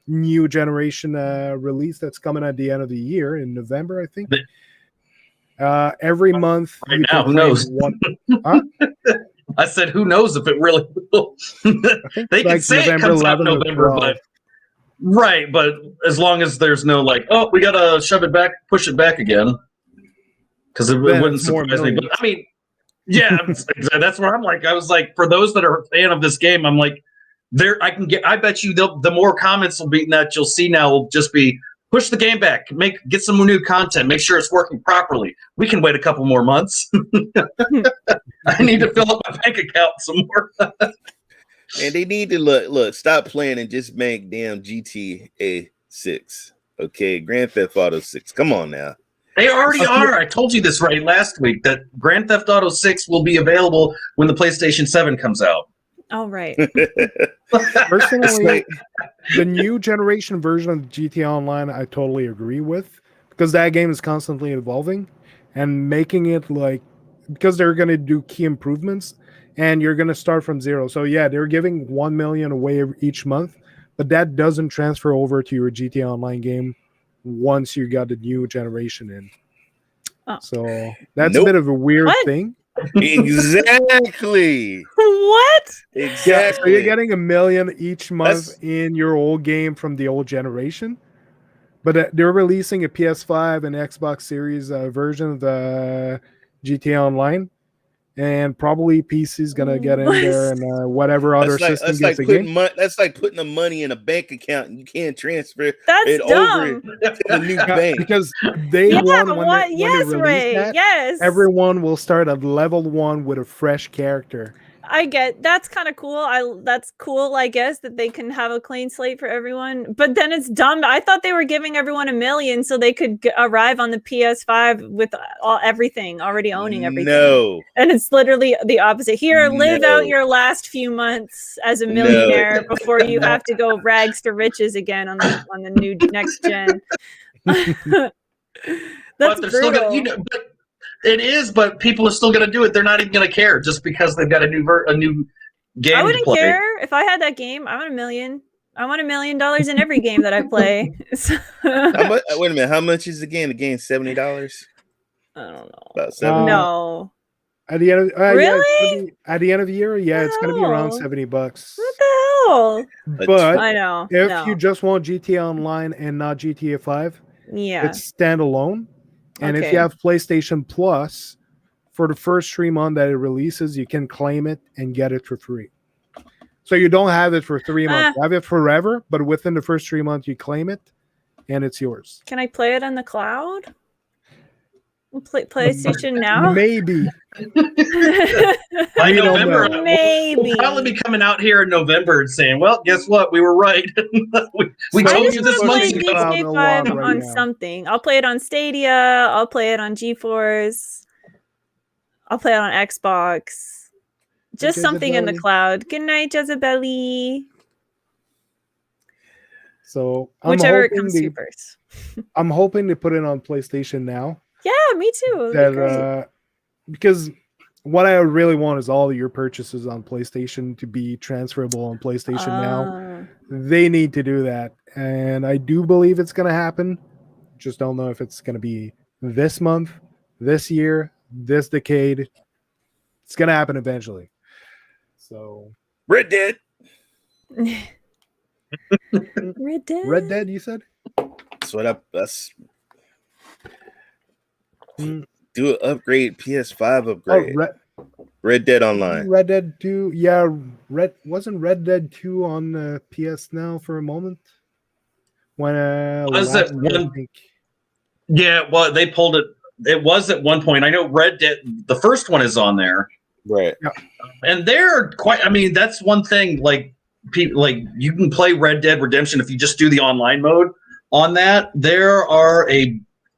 new generation release that's coming at the end of the year in November, I think. Every month. Right now, who knows? I said, who knows if it really will. They can say it comes out in November, but right. But as long as there's no like, oh, we got to shove it back, push it back again, because it wouldn't surprise me. But I mean, yeah, that's where I'm like, I was like, for those that are a fan of this game, I'm like, I bet you the more comments will be that you'll see now will just be, push the game back, get some new content, make sure it's working properly. We can wait a couple more months. I need to fill up my bank account some more. And they need to look, stop playing and just make damn GTA 6. Okay, Grand Theft Auto 6. Come on now. They already are. I told you this right last week that Grand Theft Auto 6 will be available when the PlayStation 7 comes out. Oh, right. Personally, the new generation version of GTA Online, I totally agree with, because that game is constantly evolving and making it like, because they're going to do key improvements and you're going to start from zero. So yeah, they're giving 1 million away each month, but that doesn't transfer over to your GTA Online game once you got the new generation in. Oh. So that's a bit of a weird thing. Exactly. What? Exactly. Yeah, so you're getting 1 million each month in your old game from the old generation, but they're releasing a PS5 and Xbox Series version of the GTA Online, and probably PC is gonna get in there, and whatever other system gets a game. That's like putting the money in a bank account and you can't transfer it over to the new bank. Because they want when they release that, yes, everyone will start at level 1 with a fresh character. I get that's kind of cool. That's cool, I guess, that they can have a clean slate for everyone. But then it's dumb. I thought they were giving everyone $1 million so they could arrive on the PS5 with everything, already owning everything. No. And it's literally the opposite. Here, live out your last few months as a millionaire before you have to go rags to riches again on the new next gen. That's but brutal. Still gonna, but it is, but people are still going to do it. They're not even going to care just because they've got a new game. I wouldn't to play. care if I had that game. I want $1 million. I want $1 million in every game that I play. Wait a minute. How much is the game? The game's $70. I don't know. About $70. No. At the end of really? At the end of the year, it's going to be around $70. What the hell? But I know. If you just want GTA Online and not GTA 5, it's standalone. And if you have PlayStation Plus, for the first 3 months that it releases, you can claim it and get it for free. So you don't have it for 3 months. You have it forever, but within the first 3 months, you claim it, and it's yours. Can I play it on the cloud? PlayStation Now? Maybe. By November, maybe. We'll probably be coming out here in November and saying, well, guess what? We were right. we told you this month ago. GTA 5 on something. I'll play it on Stadia. I'll play it on GeForce. I'll play it on Xbox. Just something in the cloud. Good night, Jezebel. So whichever comes to you first. I'm hoping to put it on PlayStation Now. Yeah, me too. Because what I really want is all your purchases on PlayStation to be transferable on PlayStation Now. They need to do that. And I do believe it's going to happen. Just don't know if it's going to be this month, this year, this decade. It's going to happen eventually. So Red Dead. Red Dead, you said? That's do an upgrade, PS5 upgrade. Red Dead Online. Red Dead 2. Yeah, wasn't Red Dead 2 on PS Now for a moment? When was that one? Yeah, well, they pulled it. It was at one point. I know Red Dead, the first one is on there. Right. Yeah. And they're quite, I mean, that's one thing, like people, like you can play Red Dead Redemption if you just do the online mode on that.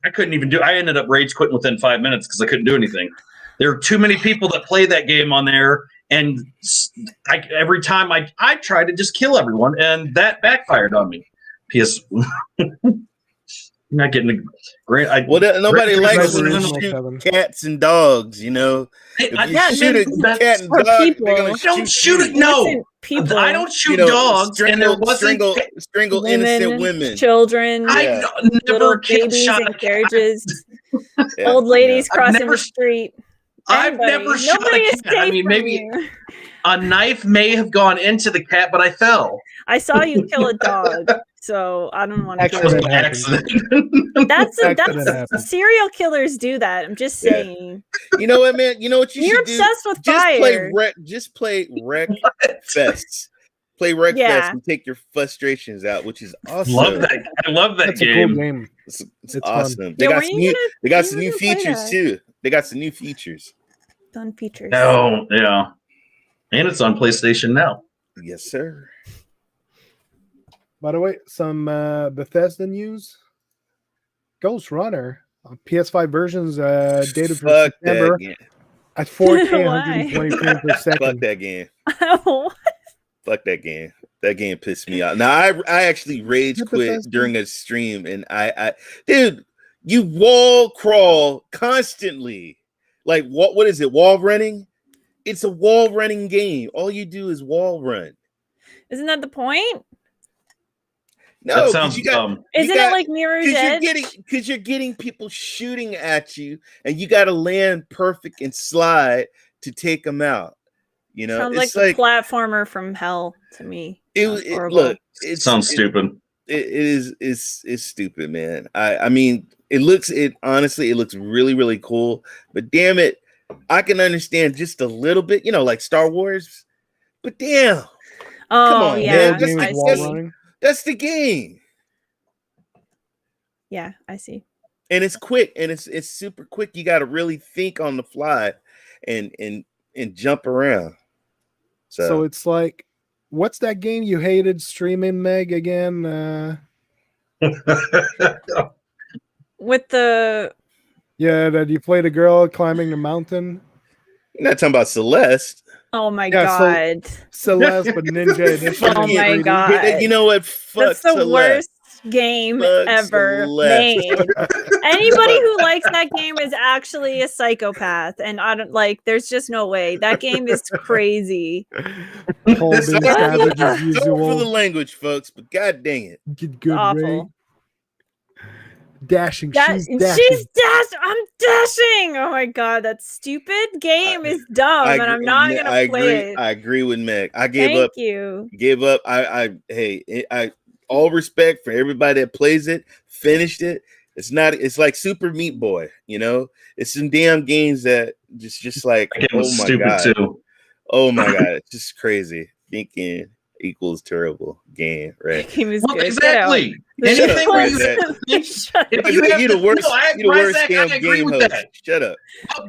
I couldn't even I ended up rage quitting within 5 minutes because I couldn't do anything. There are too many people that play that game on there, and every time I tried to just kill everyone, and that backfired on me. Not getting a great. Nobody likes when you shoot cats and dogs. You know, if you shoot a cat and dog, they're gonna don't shoot it. No, people. I don't shoot dogs. Strangle innocent women, children. I never babies in carriages, old ladies crossing the street. I've never shot a cat. I mean, maybe a knife may have gone into the cat, but I fell. I saw you kill a dog. So I don't want to. That's serial killers do that. I'm just saying. You know what, man? You know what You're obsessed with fire. Just play Wreck Fest. Play Wreck Fest and take your frustrations out, which is awesome. Love that. I love that game. A cool game. It's awesome. They got some new features too. They got some new features. Fun features. Oh yeah, and it's on PlayStation Now. Yes, sir. By the way, some Bethesda news. Ghost Runner PS5 versions dated for September at 4K 120 frames per second. Fuck that game. Fuck that game. That game pissed me off. Now I actually rage quit during a stream, and I dude, you wall crawl constantly. Like what is it? Wall running? It's a wall running game. All you do is wall run. Isn't that the point? No, that sounds dumb. Isn't it like Mirror's Edge? Because you're getting people shooting at you, and you got to land perfect and slide to take them out. You know, sounds like a platformer from hell to me. It sounds stupid. It's stupid, man. I mean, honestly, it looks really, really cool. But damn it, I can understand just a little bit. You know, like Star Wars. But damn, come on, man. That's the game. Yeah, I see. And it's quick, and it's super quick. You got to really think on the fly and jump around. So it's like, what's that game you hated streaming, Meg, again? With the Yeah, that you played a girl climbing the mountain. You're not talking about Celeste. oh my Yeah, god. Celeste, but Ninja Edition. Oh in my 3D. god. You know what? Fuck That's the Celeste. worst game Fuck ever Celeste. made. Anybody who likes that game is actually a psychopath, and I don't like. There's just no way that game is crazy. Paul being savage as Sorry for the usual. language, folks, but god dang it. Get good, Ray. Awful. Dashing. She's She's dashing. I'm dashing. Oh my god, that stupid game is dumb, and I'm not gonna play it. I agree with Meg. I Thank you. gave up. I all respect for everybody that plays it, finished it. It's like Super Meat Boy, you know? It's some damn games that just like, That game was oh my stupid god. too. Oh my god, it's just crazy. Thinking equals terrible game, right? That game is Well, good. exactly. Get out. Anything where you, Shut Shut if up. you have You're to, the worst, no, I, you're the worst Isaac, damn I agree game with host. that. Shut up.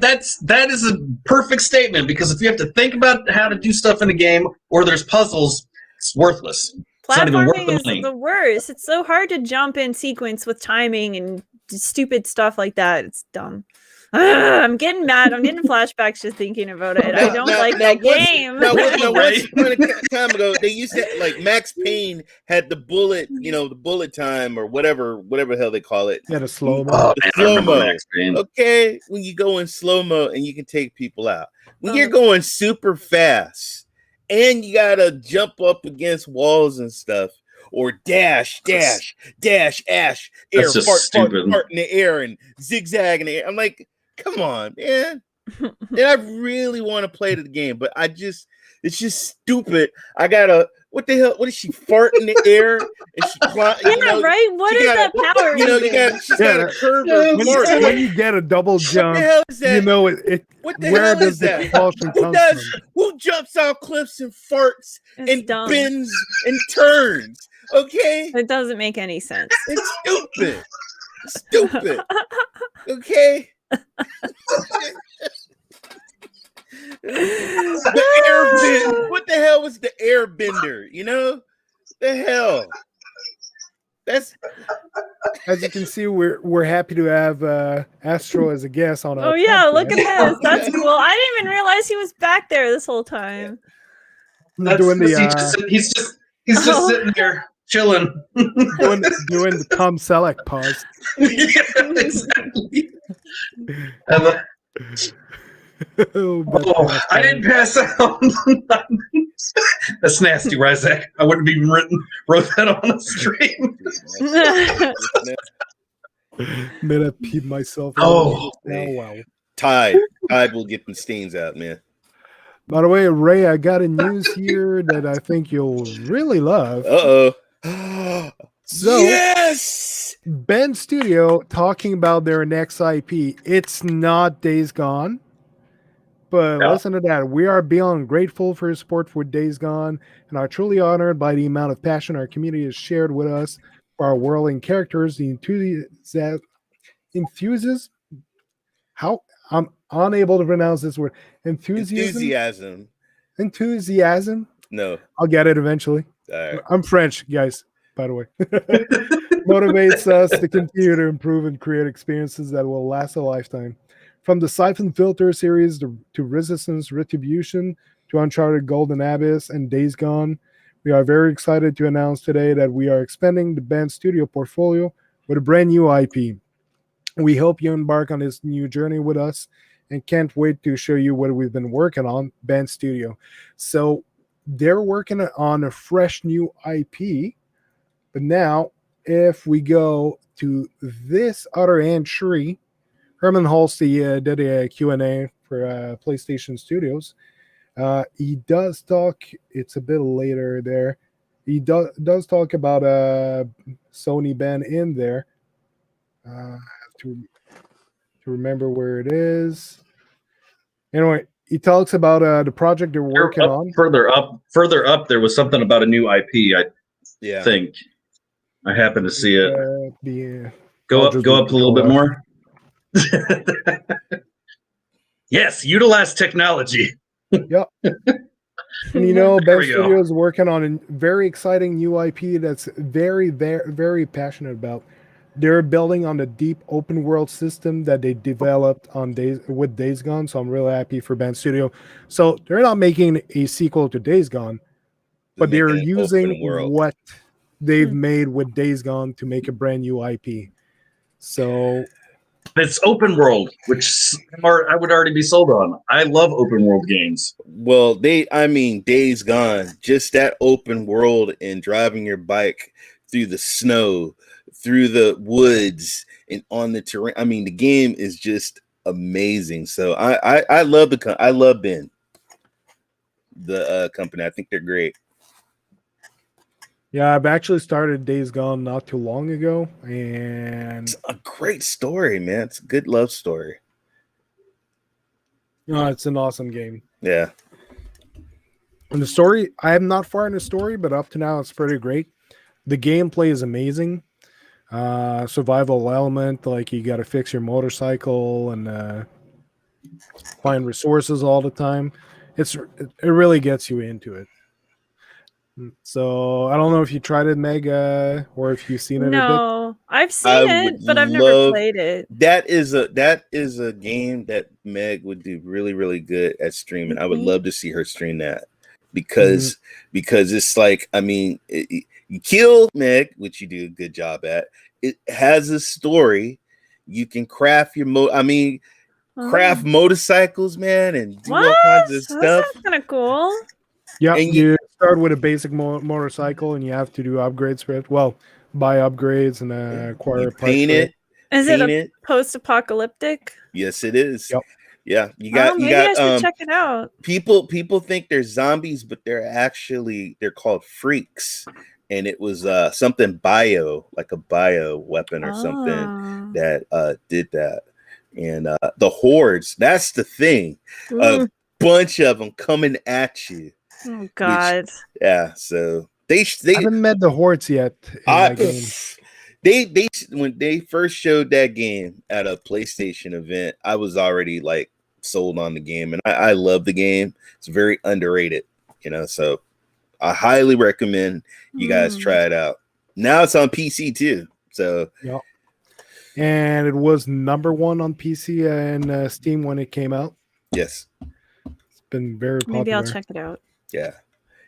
That is a perfect statement, because if you have to think about how to do stuff in a game or there's puzzles, it's worthless. It's not even worth Platforming the is money. the worst. It's so hard to jump in sequence with timing and stupid stuff like that. It's dumb. I'm getting mad. I'm getting flashbacks just thinking about it. I don't like that game. Once upon a time ago, they used to like Max Payne had the bullet, the bullet time or whatever the hell they call it. Yeah, the slow-mo. Oh, The man, I remember slow-mo. Max Payne. Okay, when you go in slow-mo and you can take people out. When you're going super fast and you gotta jump up against walls and stuff, or dash, ash, air, That's just fart stupid. in the air and zigzag in the air. I'm like, come on, man. And I really want to play the game, but it's just stupid. I gotta, what the hell? What is she fart in the air? And she Right? What is that power? She's got a curve or fart. When you get a double What jump, the hell is that? you know it. What the Where hell does is the that? propulsion come from? Who jumps off cliffs and farts It's and dumb. bends and turns? Okay, It doesn't make any sense. it's stupid. Okay. The airbend. What the hell was the airbender? The hell. That's As you can see, we're happy to have Astro as a guest on our Oh yeah, podcast. look at this. That's cool. I didn't even realize he was back there this whole time. Doing He's just sitting there chilling. doing the Tom Selleck pause. Yeah, exactly. And I didn't pass out. That's nasty, Isaac. I wouldn't have even wrote that on the stream. Man, I peed myself. Oh, wow. Tide will get the stains out, man. By the way, Ray, I got a news here that I think you'll really love. So, yes, Ben Studio talking about their next IP. It's not Days Gone, but listen to that. We are beyond grateful for your support for Days Gone and are truly honored by the amount of passion our community has shared with us for our world and characters. The enthusiasm. How I'm unable to pronounce this word. Enthusiasm. No, I'll get it eventually. all right. I'm French, guys, by the way. Motivates us to continue to improve and create experiences that will last a lifetime. From the Siphon Filter series to Resistance Retribution to Uncharted Golden Abyss and Days Gone, we are very excited to announce today that we are expanding the Band Studio portfolio with a brand new IP. We hope you embark on this new journey with us and can't wait to show you what we've been working on, Band Studio. So they're working on a fresh new IP, but now if we go to this other entry, Herman Halsey did a Q&A for PlayStation Studios. He does talk, it's a bit later there, he does talk about Sony Ben in there. To remember where it is. Anyway, he talks about the project they're working on. Further up, there was something about a new IP. I think I happened to see it. Go up a little bit more. Yes, utilize technology. Yep. And you know, There Ben we go. Studio is working on a very exciting new IP that's very, very, very passionate about. They're building on the deep open world system that they developed on Days Gone. So I'm really happy for Ben Studio. So they're not making a sequel to Days Gone, but they're making an using open world. what they've Hmm. made with Days Gone to make a brand new IP. So It's open world, which I would already be sold on. I love open world games. Well, Days Gone, just that open world and driving your bike through the snow, through the woods, and on the terrain. I mean, the game is just amazing. So I love I love Ben, the company. I think they're great. yeah, I've actually started Days Gone not too long ago, and It's a great story, man. It's a good love story. it's an awesome game. Yeah. And the story, I am not far in the story, but up to now, it's pretty great. The gameplay is amazing. Survival element, like you got to fix your motorcycle and find resources all the time. It really gets you into it. So I don't know if you tried it, Meg, or if you've seen it a bit. No, I've I seen would it, but I've never love- played it. That is a game that Meg would do really, really good at streaming. I would love to see her stream that because it's like, I mean, you kill Meg, which you do a good job at. It has a story. You can craft your craft motorcycles, man, and do all kinds of That stuff. sounds kind of cool. Yeah, And you start with a basic motorcycle, and you have to do upgrades for it. Well, buy upgrades and acquire You parts paint for it. Is it paint a post-apocalyptic? Yes, it is. Yep. Yeah, you Maybe I should got check it out. people think they're zombies, but they're called freaks. And it was something bio, like a bio weapon or something that did that. And the hordes, that's the thing. A bunch of them coming at you. Oh God. Yeah, so they I haven't met the hordes yet in that game. They when they first showed that game at a PlayStation event, I was already like sold on the game, and I love the game. It's very underrated, so I highly recommend you guys try it out. Now it's on PC too, so Yep. And it was #1 on PC and Steam when it came out. yes, It's been very popular. Maybe I'll check it out. yeah,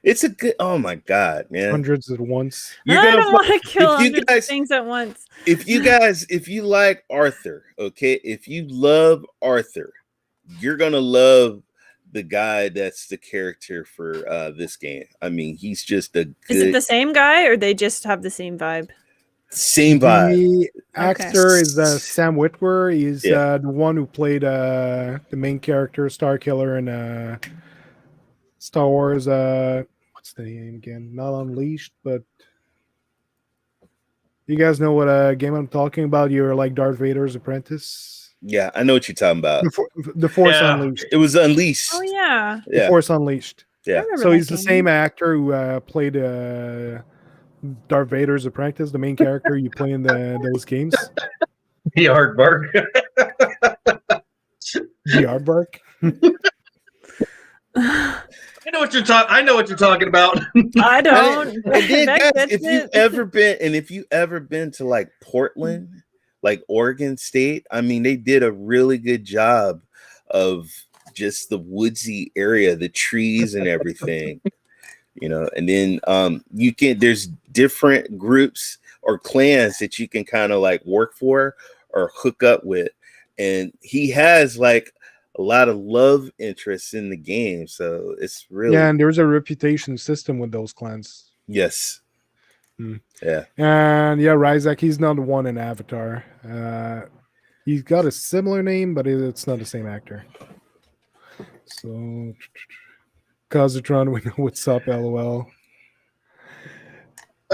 it's a good. Oh my god, man! Hundreds at once. I don't want to kill hundreds of things at once. If you like Arthur, okay, if you love Arthur, you're gonna love the guy that's the character for this game. I mean, he's just a good... Is it the same guy, or they just have the same vibe? Same vibe. The actor is Sam Witwer. He's the one who played the main character, Starkiller, in Star Wars. What's the name again? Not Unleashed, but you guys know what game I'm talking about. You're like Darth Vader's apprentice. Yeah, I know what you're talking about. The Force Unleashed. It was Unleashed. Oh yeah. The Force Unleashed. Yeah. So he's the same actor who played Darth Vader's apprentice, the main character you play in those games. The Aardvark. The Aardvark. I know what you're talking about. I don't. And then, guys, if you've ever been to like Portland, like Oregon State, I mean, they did a really good job of just the woodsy area, the trees and everything, and then there's different groups or clans that you can kind of like work for or hook up with. And he has like a lot of love interests in the game. So it's really... Yeah, and there's a reputation system with those clans. Yes. Yeah. And yeah, Ryzak, he's not the one in Avatar. He's got a similar name, but it's not the same actor. So, Cositron, we know what's up, LOL.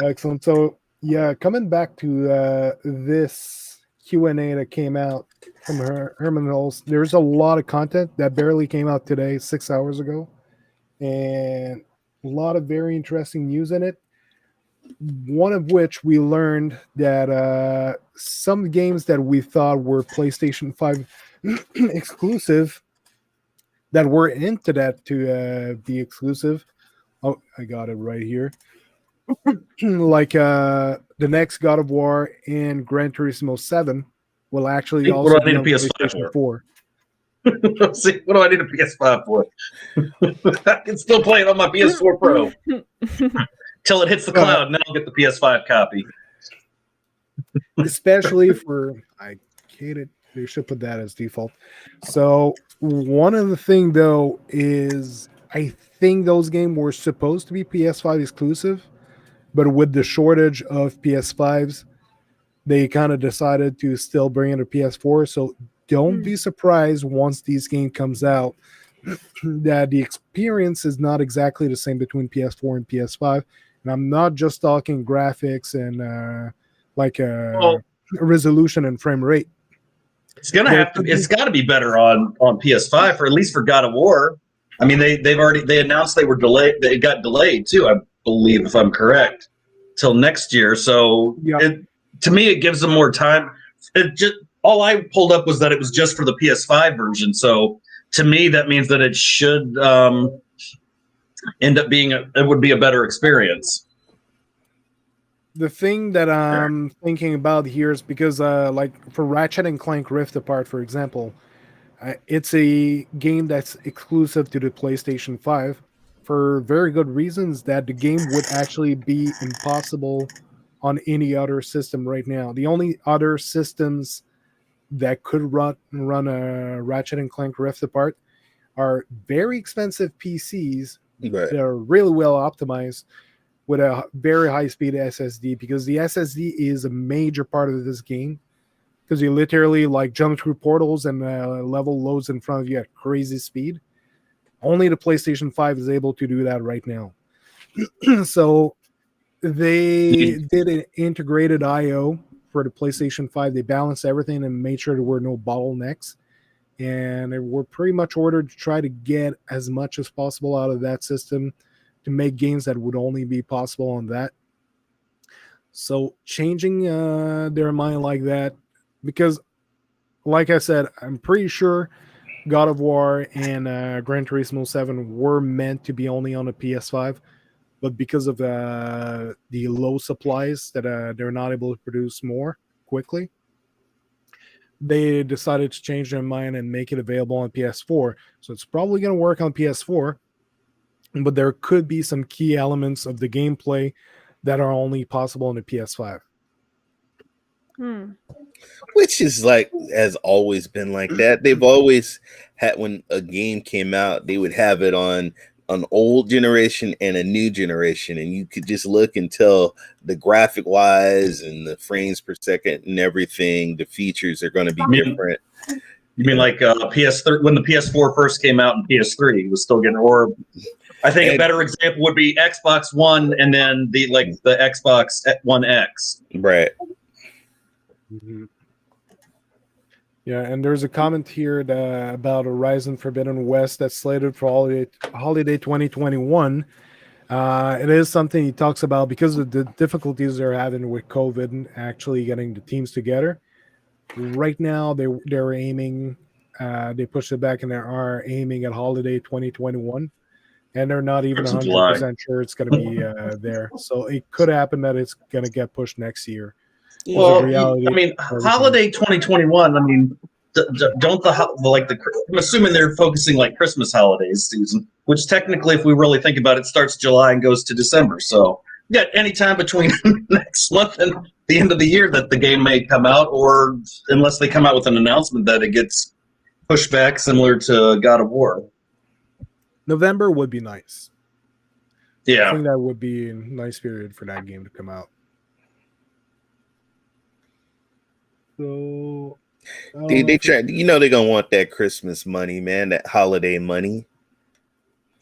Excellent. So, yeah, coming back to this Q&A that came out from Herman Hulse, there's a lot of content that barely came out today, 6 hours ago, and a lot of very interesting news in it. One of which we learned that some games that we thought were PlayStation 5 exclusive that were into that to be exclusive. Oh, I got it right here. Like the next God of War and Gran Turismo 7 will actually What also do I be need a on PS5 PlayStation for? 4. See, what do I need a PS5 for? I can still play it on my PS4 Pro till it hits the cloud, and then I'll get the PS5 copy. Especially for I hate it. They should put that as default. So one of the thing though is I think those games were supposed to be PS5 exclusive, but with the shortage of PS5s, they kind of decided to still bring it to PS4. So don't be surprised once these game comes out that the experience is not exactly the same between PS4 and PS5. And I'm not just talking graphics and Well, resolution and frame rate. it's gonna There have to. could It's be- got to be better on PS5 for at least for God of War. I mean, they announced they were delayed. They got delayed too, I believe, if I'm correct, till next year. So Yeah. to me, it gives them more time. It just all I pulled up was that it was just for the PS5 version. So to me, that means that it should end up being it would be a better experience. The thing that I'm thinking about here is because, like for Ratchet and Clank Rift Apart, for example, it's a game that's exclusive to the PlayStation 5 for very good reasons that the game would actually be impossible on any other system right now. The only other systems that could run a Ratchet and Clank Rift Apart are very expensive PCs Right. that are really well optimized with a very high speed SSD, because the SSD is a major part of this game, because you literally like jump through portals and level loads in front of you at crazy speed. Only the PlayStation 5 is able to do that right now. So they did an integrated IO for the PlayStation 5. They balanced everything and made sure there were no bottlenecks. And they were pretty much ordered to try to get as much as possible out of that system to make games that would only be possible on that. So changing their mind like that, because like I said, I'm pretty sure God of War and Gran Turismo 7 were meant to be only on a PS5, but because of the low supplies that they're not able to produce more quickly, they decided to change their mind and make it available on PS4. So it's probably going to work on PS4, but there could be some key elements of the gameplay that are only possible on the PS5. Which is like has always been like that. They've always had, when a game came out, they would have it on an old generation and a new generation, and you could just look and tell the graphic wise and the frames per second and everything, the features are going to be different. You mean like PS3 when the PS4 first came out and PS3 was still getting, or I think a better example would be Xbox One and then the Xbox One X. Right. Mm-hmm. Yeah, and there's a comment here about Horizon Forbidden West that's slated for holiday 2021. It is something he talks about because of the difficulties they're having with COVID and actually getting the teams together. Right now, they're aiming, they pushed it back and they are aiming at holiday 2021. And they're not even 100% sure it's going to be there. So it could happen that it's going to get pushed next year. Well, I mean, holiday 2021. I mean, don't I'm assuming they're focusing like Christmas holidays season, which technically, if we really think about it, starts July and goes to December. So you got any time between next month and the end of the year that the game may come out, or unless they come out with an announcement that it gets pushed back, similar to God of War. November would be nice. Yeah, I think that would be a nice period for that game to come out. So They try, they're gonna want that Christmas money, man, that holiday money.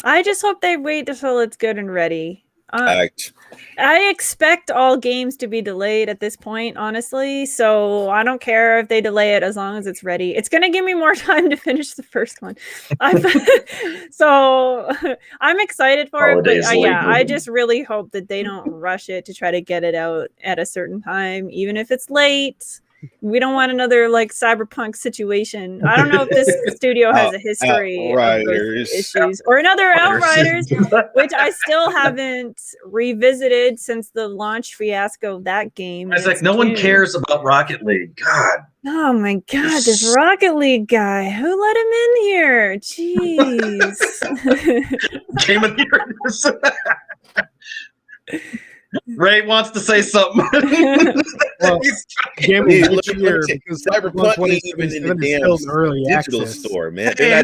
I just hope they wait until it's good and ready. I expect all games to be delayed at this point, honestly. So I don't care if they delay it as long as it's ready. It's going to give me more time to finish the first one. So I'm excited for it. But I just really hope that they don't rush it to try to get it out at a certain time, even if it's late. We don't want another like cyberpunk situation. I don't know if this studio has a history of those issues or another Outriders, which I still haven't revisited since the launch fiasco of that game. It's like no one cares about Rocket League. God. Oh my God, this Rocket League guy. Who let him in here? Jeez. Game of the year. Ray wants to say something. Well, game Dude, of the year because Cyberpunk ain't even in the damn digital store, man. They're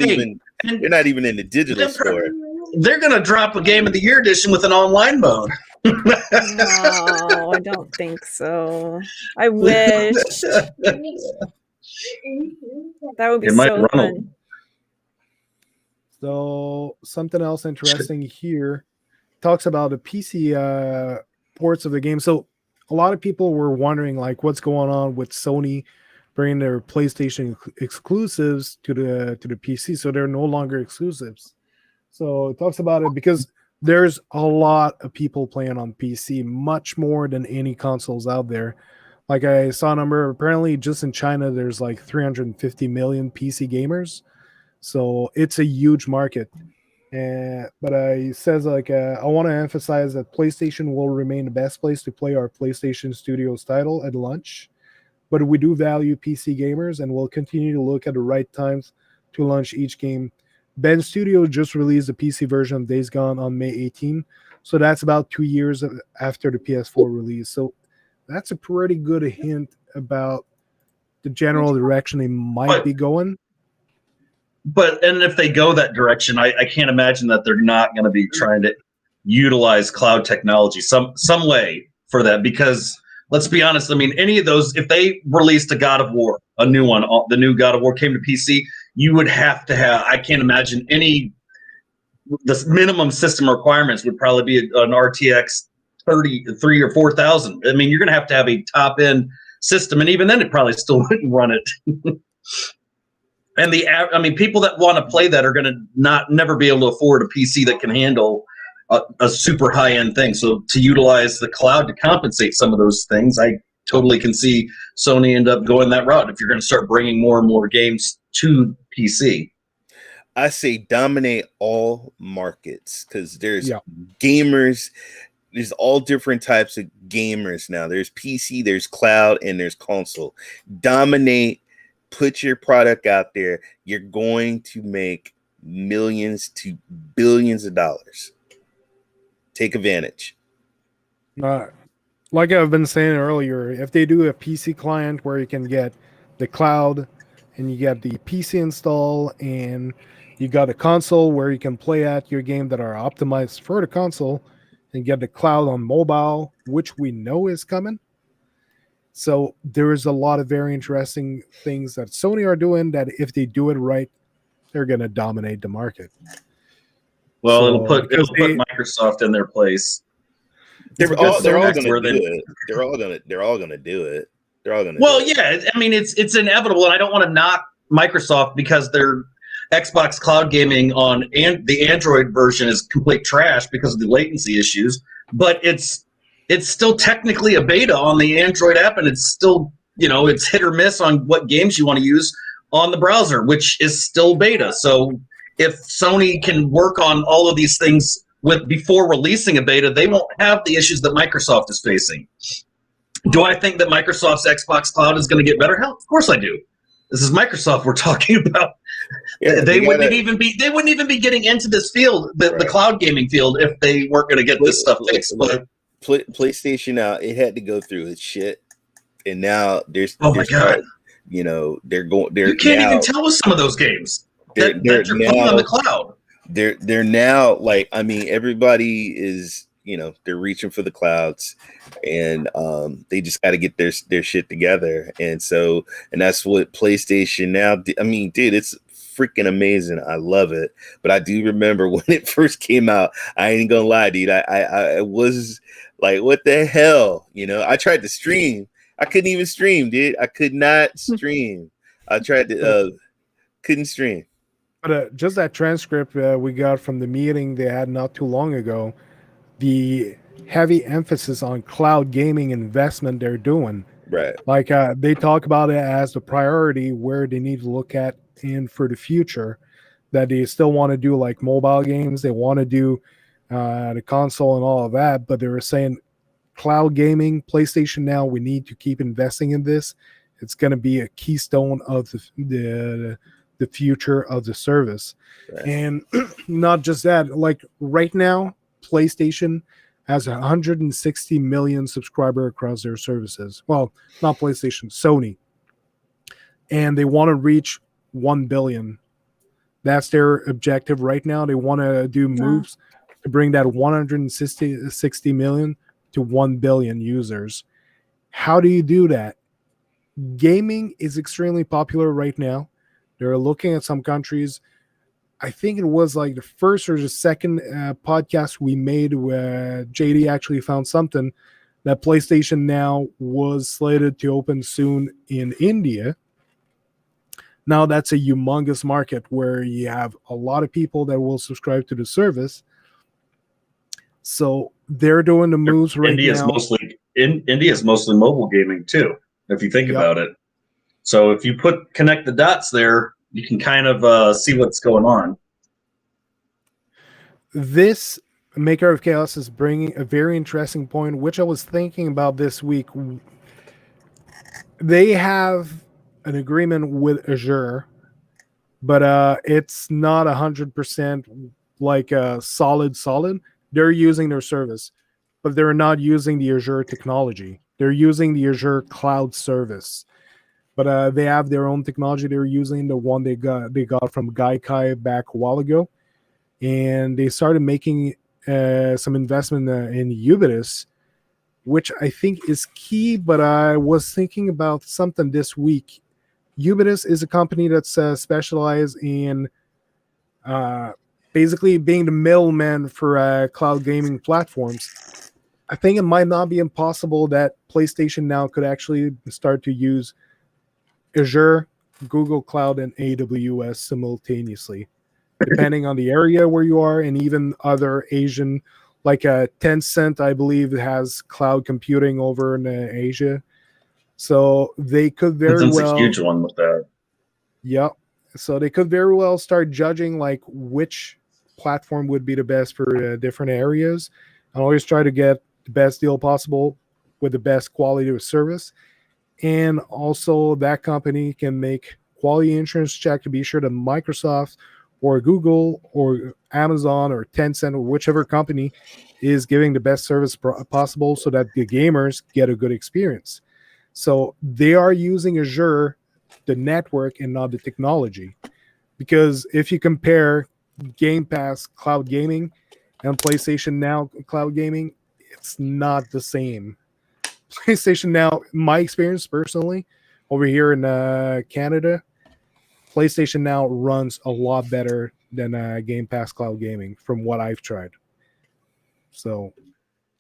not even in the digital store. They're gonna drop a Game of the Year edition with an online mode. No, I don't think so. I wish. That would be so fun. So something else interesting here talks about the PC ports of the game. So a lot of people were wondering like what's going on with Sony bringing their PlayStation exclusives to the PC, so they're no longer exclusives. So it talks about it because there's a lot of people playing on PC, much more than any consoles out there. Like I saw a number, apparently just in China, there's like 350 million PC gamers. So it's a huge market. But he says like, I want to emphasize that PlayStation will remain the best place to play our PlayStation Studios title at launch. But we do value PC gamers and we'll continue to look at the right times to launch each game. Ben Studio just released the PC version of Days Gone on May 18. So that's about 2 years after the PS4 release. So that's a pretty good hint about the general direction they might be going. And if they go that direction, I can't imagine that they're not going to be trying to utilize cloud technology some way for that. Because let's be honest, I mean, any of those, if they released a God of War, a new one, the new God of War came to PC, you would have to have, I can't imagine the minimum system requirements would probably be an RTX 33 or 4000. I mean, you're going to have a top end system. And even then it probably still wouldn't run it. And people that want to play that are going to never be able to afford a PC that can handle a super high end thing. So to utilize the cloud to compensate some of those things, I totally can see Sony end up going that route if you're going to start bringing more and more games to PC. I say dominate all markets because there's gamers. There's all different types of gamers now. There's PC, there's cloud, and there's console. Dominate. Put your product out there. You're going to make millions to billions of dollars. Take advantage. Like I've been saying earlier, if they do a PC client where you can get the cloud and you get the PC install and you got a console where you can play at your game that are optimized for the console and get the cloud on mobile, which we know is coming. So there is a lot of very interesting things that Sony are doing that if they do it right, they're going to dominate the market. Well, it'll put Microsoft in their place. They're all going to do it. They're all going to do it. Well, yeah. I mean, it's inevitable, and I don't want to knock Microsoft because their Xbox cloud gaming on the Android version is complete trash because of the latency issues. But it's still technically a beta on the Android app, and it's still, it's hit or miss on what games you want to use on the browser, which is still beta. So if Sony can work on all of these things before releasing a beta, they won't have the issues that Microsoft is facing. Do I think that Microsoft's Xbox Cloud is going to get better? Hell, of course I do. This is Microsoft we're talking about. Yeah, they wouldn't even be getting into this field, the cloud gaming field, if they weren't going to get this stuff fixed. But PlayStation now, it had to go through its shit, and now there's my God, they're going. You can't even tell with some of those games that you're playing on the cloud. They're now everybody is they're reaching for the clouds, and they just got to get their shit together, and that's what PlayStation now. I mean, dude, it's freaking amazing. I love it. But I do remember when it first came out. I ain't gonna lie, dude. I was like, what the hell? I tried to stream. I couldn't even stream, dude. I could not stream. I tried to couldn't stream. But just that transcript we got from the meeting they had not too long ago, the heavy emphasis on cloud gaming investment they're doing. Right. Like they talk about it as the priority where they need to look at in for the future. That they still want to do like mobile games, they want to do the console and all of that, but they were saying cloud gaming, PlayStation Now, we need to keep investing in this. It's going to be a keystone of the future of the service. Right. And not just that, like right now, PlayStation has 160 million subscribers across their services. Well, not PlayStation, Sony. And they want to reach 1 billion. That's their objective right now. They want to do moves to bring that 160 million to 1 billion users. How do you do that? Gaming is extremely popular right now. They're looking at some countries. I think it was like the first or the second podcast we made where JD actually found something that PlayStation Now was slated to open soon in India. Now that's a humongous market where you have a lot of people that will subscribe to the service. So they're doing the moves right India's now. India's mostly mobile gaming too, if you think about it. So if you connect the dots there, you can kind of see what's going on. This Maker of Chaos is bringing a very interesting point, which I was thinking about this week. They have an agreement with Azure, but it's not 100% like solid. They're using their service, but they're not using the Azure technology. They're using the Azure cloud service, but they have their own technology. They're using the one they got from Gaikai back a while ago, and they started making some investment in Ubitus, which I think is key. But I was thinking about something this week. Ubitus is a company that's specialized in basically being the middleman for cloud gaming platforms. I think it might not be impossible that PlayStation Now could actually start to use Azure, Google Cloud, and AWS simultaneously, depending on the area where you are, and even other Asian, like Tencent, I believe, has cloud computing over in Asia. So they could very well. That's a huge one with that. Yep. So they could very well start judging like which platform would be the best for different areas, and always try to get the best deal possible with the best quality of service. And also that company can make quality insurance check to be sure that Microsoft or Google or Amazon or Tencent or whichever company is giving the best service possible so that the gamers get a good experience. So they are using Azure, the network, and not the technology. Because if you compare Game Pass cloud gaming and PlayStation Now cloud gaming, it's not the same. PlayStation Now, my experience personally, over here in Canada, PlayStation Now runs a lot better than Game Pass cloud gaming from what I've tried. So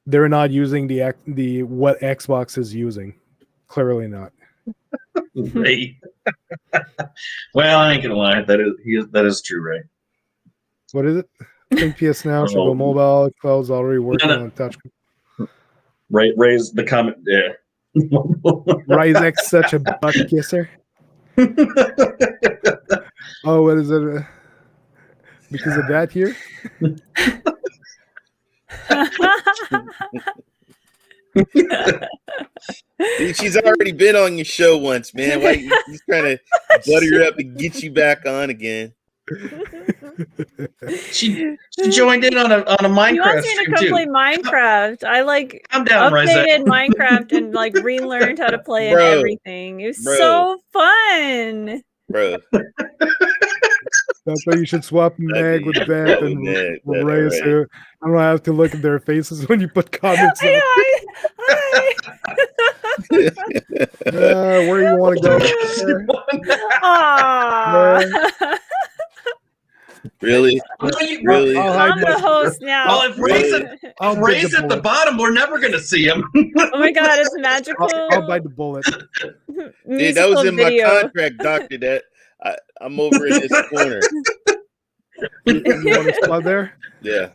they're not using the what Xbox is using. Clearly not. Right. Well, I ain't gonna lie. That is true, right? What is it? I think PS Now should go mobile. Cloud's already working on touch. Right. Raise the comment. Yeah. Rise X such a butt kisser. Oh, what is it? Because of that here? Dude, she's already been on your show once, man. Why he's trying to butter her up and get you back on again? She joined in on a Minecraft. He wants me to come play Minecraft. I I'm down, updated Minecraft and like relearned how to play and everything. It was so fun, bro. That's why you should swap Meg with Beth and Ray. So I don't have to look at their faces when you put comments. Where do you want to go? Really? Really? I'm the host now. Well, if Ray's at the bottom, we're never going to see him. Oh my god, it's magical. I'll bite the bullet. Dude, that was in my contract, Doctor. That I'm over in this corner. You want to spot there? Yeah.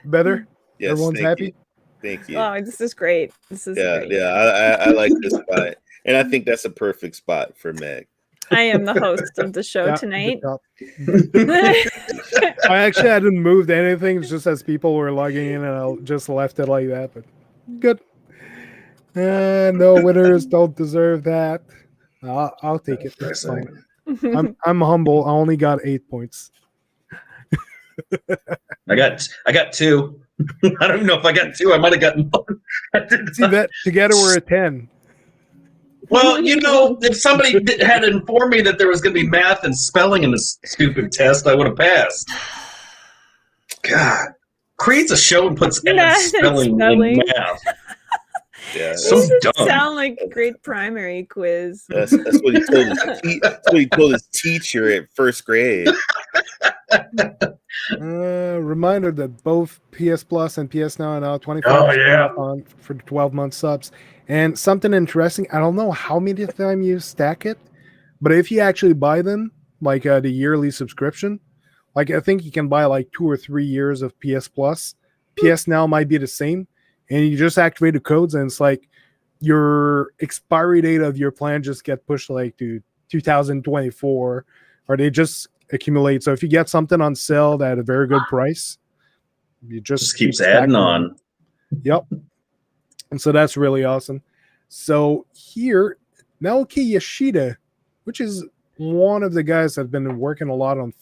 Better? Yes, everyone's happy? Thank you. Oh, this is great. This is great. I like this spot, and I think that's a perfect spot for Meg. I am the host of the show tonight. I actually hadn't moved anything, just as people were logging in, and I just left it like that. But good. No, winners don't deserve that. I'll take it. It's fine. I'm humble. I only got 8 points. I got 2. I don't even know if I got 2. I might have gotten 1. See that together we're at 10. Well, if somebody had informed me that there was going to be math and spelling in this stupid test, I would have passed. God, creates a show and puts spelling in math. Yeah, so dumb. Sound like a great primary quiz. That's what he told that's what he told his teacher at first grade. Reminder that both PS Plus and PS Now are now 25% on for 12-month subs. And something interesting, I don't know how many times you stack it, but if you actually buy them, like the yearly subscription, like I think you can buy like 2 or 3 years of PS Plus. PS Now might be the same, and you just activate the codes, and it's like your expiry date of your plan just get pushed like to 2024, or they just accumulate. So if you get something on sale at a very good price, you just keeps adding on. Yep. And so that's really awesome. So here, Naoki Yoshida, which is one of the guys that have been working a lot on the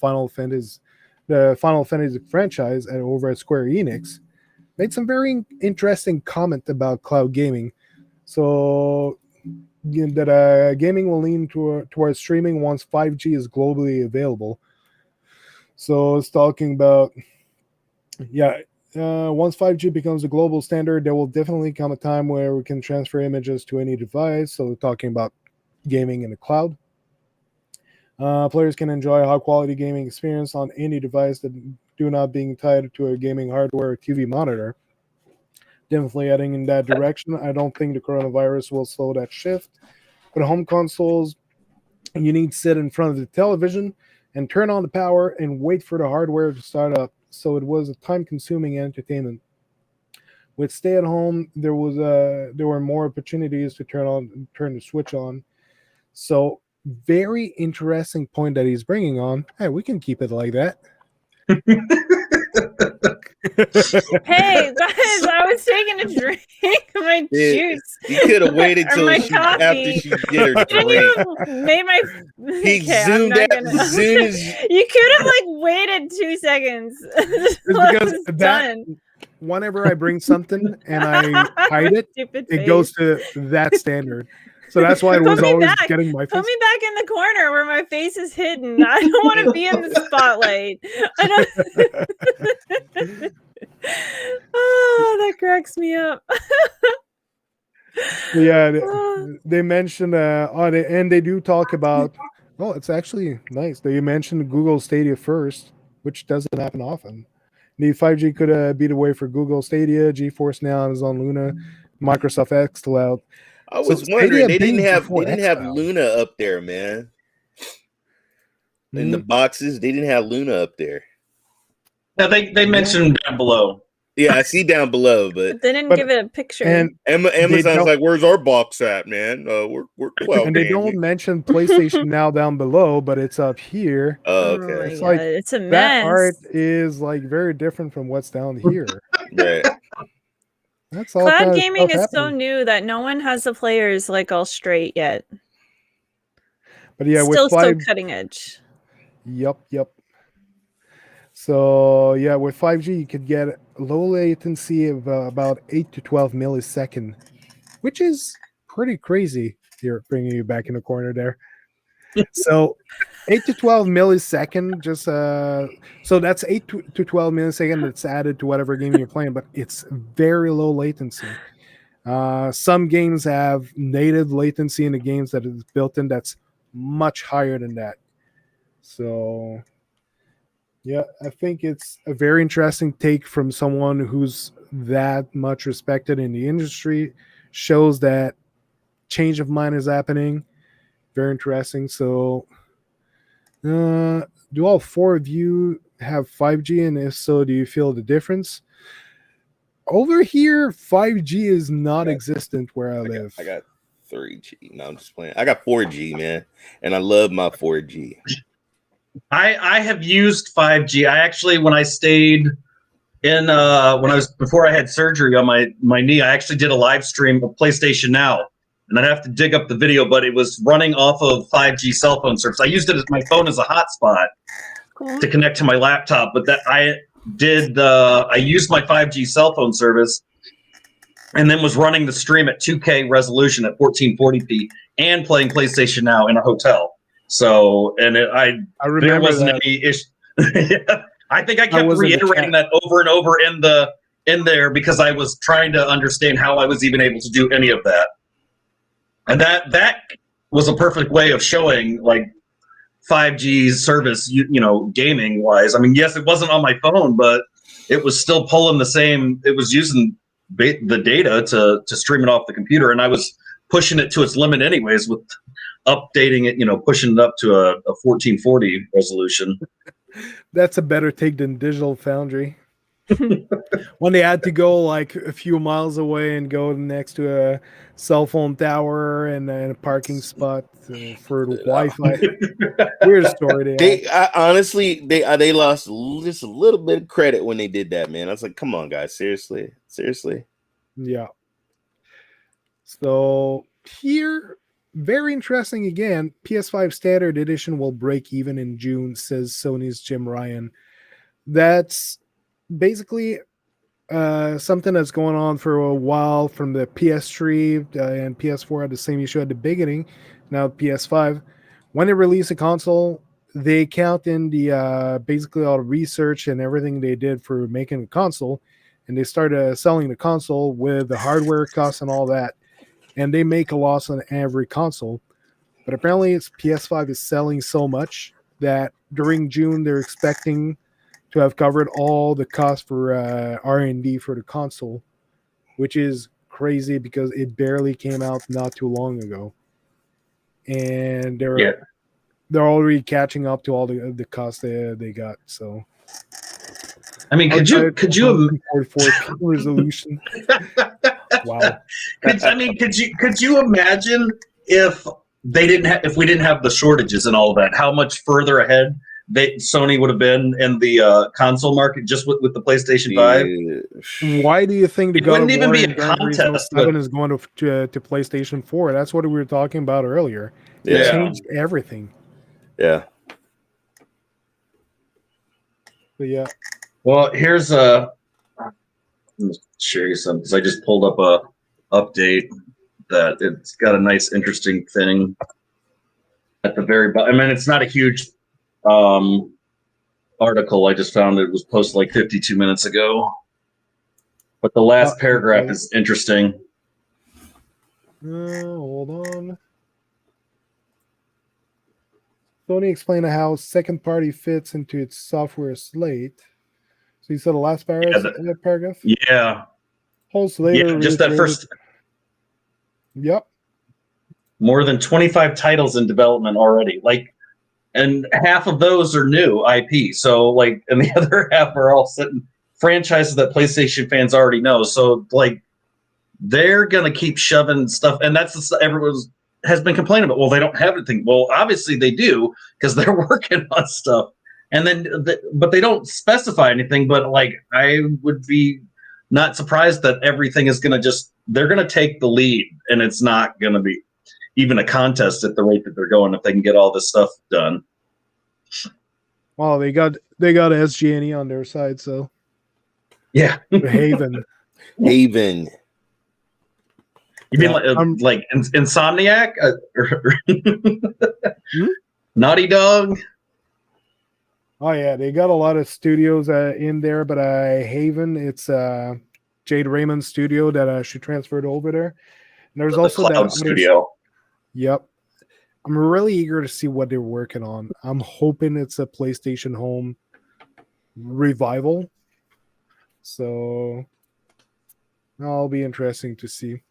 Final Fantasy franchise over at Square Enix, made some very interesting comment about cloud gaming. So that gaming will lean towards streaming once 5G is globally available. So it's talking about, once 5G becomes a global standard, there will definitely come a time where we can transfer images to any device. So talking about gaming in the cloud. Players can enjoy a high-quality gaming experience on any device that do not being tied to a gaming hardware or TV monitor. Definitely heading in that direction. I don't think the coronavirus will slow that shift. But home consoles, you need to sit in front of the television and turn on the power and wait for the hardware to start up. So it was a time-consuming entertainment. With stay-at-home, there were more opportunities to turn the switch on. So very interesting point that he's bringing on. Hey, we can keep it like that. Hey guys, I was taking a drink of my juice. You could have waited till after she did her drink. He zoomed out as soon as you could have waited 2 seconds. It's because whenever I bring something and I hide it, it goes to that standard. So that's why it was always getting my face. Put me back in the corner where my face is hidden. I don't want to be in the spotlight. Oh, that cracks me up. Yeah, they mentioned and they do talk about. Oh, it's actually nice. They mentioned Google Stadia first, which doesn't happen often. The 5G could be the way for Google Stadia, GeForce Now, Amazon Luna, Microsoft xCloud. I was wondering they didn't have Luna up there, man. In the boxes, they didn't have Luna up there. Yeah, they mentioned down below. Yeah, I see down below, but they didn't give it a picture. And Amazon's like, "Where's our box at, man? We're cloud." And they don't mention PlayStation Now down below, but it's up here. Oh, okay. It's like it's a mess. That art is very different from what's down here. Right. That's all. Cloud gaming is so new that no one has the players all straight yet. But yeah, still so cutting edge. Yep. So yeah, with 5G, you could get low latency of about 8 to 12 milliseconds, which is pretty crazy. Here, bringing you back in the corner there. So 8 to 12 milliseconds, just so that's 8 to 12 milliseconds that's added to whatever game you're playing, but it's very low latency. Some games have native latency in the games that is built in that's much higher than that. So yeah, I think it's a very interesting take from someone who's that much respected in the industry. Shows that change of mind is happening. Very interesting. So do all 4 of you have 5G? And if so, do you feel the difference? Over here, 5G is not existent where I live. I got 3G. No, I'm just playing. I got 4G, man, and I love my 4G. I have used 5G. I actually, when I stayed in when I was before I had surgery on my knee, I actually did a live stream of PlayStation Now, and I'd have to dig up the video, but it was running off of 5G cell phone service. I used it as my phone as a hotspot to connect to my laptop, but that I used my 5G cell phone service, and then was running the stream at 2K resolution at 1440p and playing PlayStation Now in a hotel. So, and I remember there wasn't that. any issue. I think I kept was in the reiterating chat. that over and over in there because I was trying to understand how I was even able to do any of that. And that was a perfect way of showing like 5G service, you know, gaming wise. I mean, yes, it wasn't on my phone, but it was still pulling the same. It was using the data to stream it off the computer, and I was pushing it to its limit anyways with updating it, you know, pushing it up to a 1440 resolution. That's a better take than Digital Foundry. When they had to go like a few miles away and go next to a cell phone tower and a parking spot for the Wi-Fi. Weird story. They lost just a little bit of credit when they did that, man. I was like, come on, guys, seriously. Yeah. So here, very interesting again. PS5 Standard Edition will break even in June, says Sony's Jim Ryan. That's basically something that's going on for a while from the PS3 and PS4 had the same issue at the beginning. Now PS5, when they release a console, they count in the basically all the research and everything they did for making the console, and they start selling the console with the hardware costs and all that, and they make a loss on every console. But apparently, it's PS5 is selling so much that during June they're expecting to have covered all the costs for R&D for the console, which is crazy because it barely came out not too long ago, and they're already catching up to all the costs they got. So, I mean, could you 44p resolution? Wow. Could you imagine if they if we didn't have the shortages and all of that, how much further ahead Sony would have been in the console market just with the PlayStation 5? Why do you think the God of even War be a and Gran Turismo contest, 7 is going to PlayStation 4? That's what we were talking about earlier. It changed everything. Yeah. But yeah. Well, here's I'm gonna share you some because I just pulled up a update that it's got a nice, interesting thing at the very bottom. I mean, it's not a huge article. I just found it was posted like 52 minutes ago, but the last paragraph is interesting. Hold on. Sony explained how second party fits into its software slate. So you said the last paragraph? Yeah. Holds later. Yeah, just that first. Yep. More than 25 titles in development already. And half of those are new IP. So and the other half are all sitting franchises that PlayStation fans already know. So they're gonna keep shoving stuff, and that's everyone has been complaining about. Well, they don't have anything. Well, obviously they do because they're working on stuff. And then, but they don't specify anything. But I would be not surprised that everything is gonna they're gonna take the lead, and it's not gonna be even a contest at the rate that they're going if they can get all this stuff done. Well, they got SG&E on their side, so yeah. Haven. You mean like Insomniac? Naughty Dog? Oh yeah, they got a lot of studios in there, but Haven, it's Jade Raymond's studio that she transferred over there. And there's also Cloud Studio. Yep. I'm really eager to see what they're working on. I'm hoping it's a PlayStation Home revival. So that'll be interesting to see.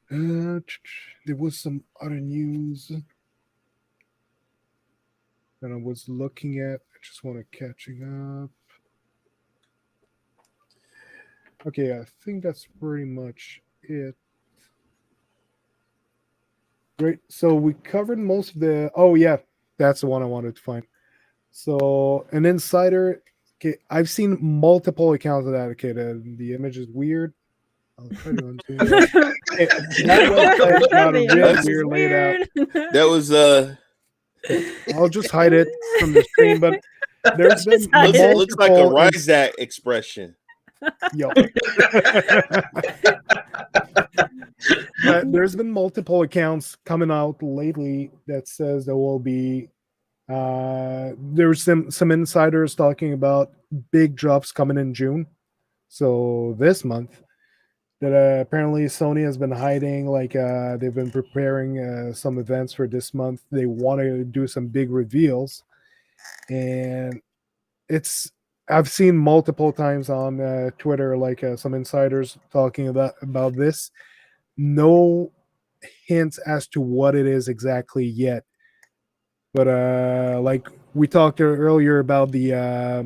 There was some other news that I was looking at. I just want to catching up. Okay, I think that's pretty much it. Great. So we covered most of the. Oh yeah, that's the one I wanted to find. So an insider. Okay, I've seen multiple accounts of that. Okay, the image is weird. I'll try to unzoom that. Okay, that website got a The real image is weird layout. That was I'll just hide it from the screen, but there's been Just hide it. looks like a multiple. Ryzak expression. Yo. There's been multiple accounts coming out lately that says there will be there's some insiders talking about big drops coming in June. So this month that apparently Sony has been hiding, like they've been preparing some events for this month. They want to do some big reveals, and it's I've seen multiple times on Twitter, like some insiders talking about this. No hints as to what it is exactly yet, but like we talked earlier about the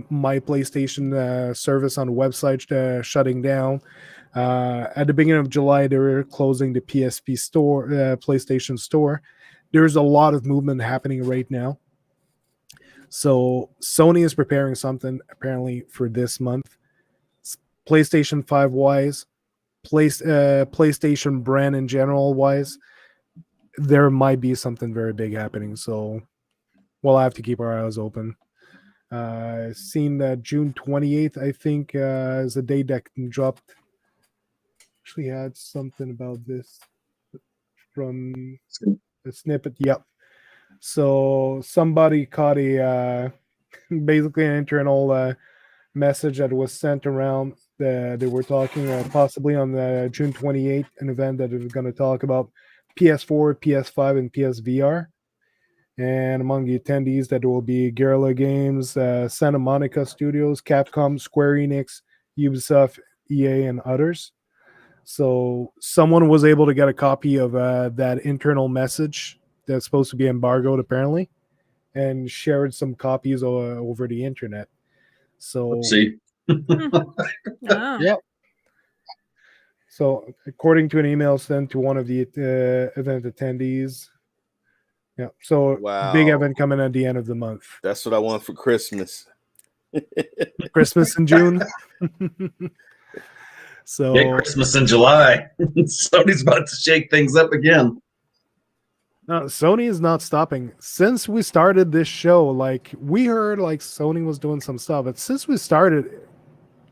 My PlayStation service on the website shutting down. At the beginning of July, they were closing the PSP store, PlayStation store. There's a lot of movement happening right now. So Sony is preparing something apparently for this month. PlayStation 5 wise, PlayStation brand in general wise, there might be something very big happening. So we'll have to keep our eyes open. Seen that June 28th, I think, is a date that dropped. Actually, had something about this from a snippet. Yep. So somebody caught a basically an internal message that was sent around. They were talking possibly on the June 28th, an event that is going to talk about PS4, PS5, and PSVR. And among the attendees, that there will be Guerrilla Games, Santa Monica Studios, Capcom, Square Enix, Ubisoft, EA, and others. So someone was able to get a copy of that internal message that's supposed to be embargoed, apparently, and shared some copies over the internet. So, See. Oh. yep. So, according to an email sent to one of the event attendees, yeah. So, Wow. big event coming at the end of the month. That's what I want for Christmas. Christmas in June. So, yeah, Christmas in July. Sony's about to shake things up again. no, Sony is not stopping. Since we started this show, like we heard like Sony was doing some stuff, but since we started,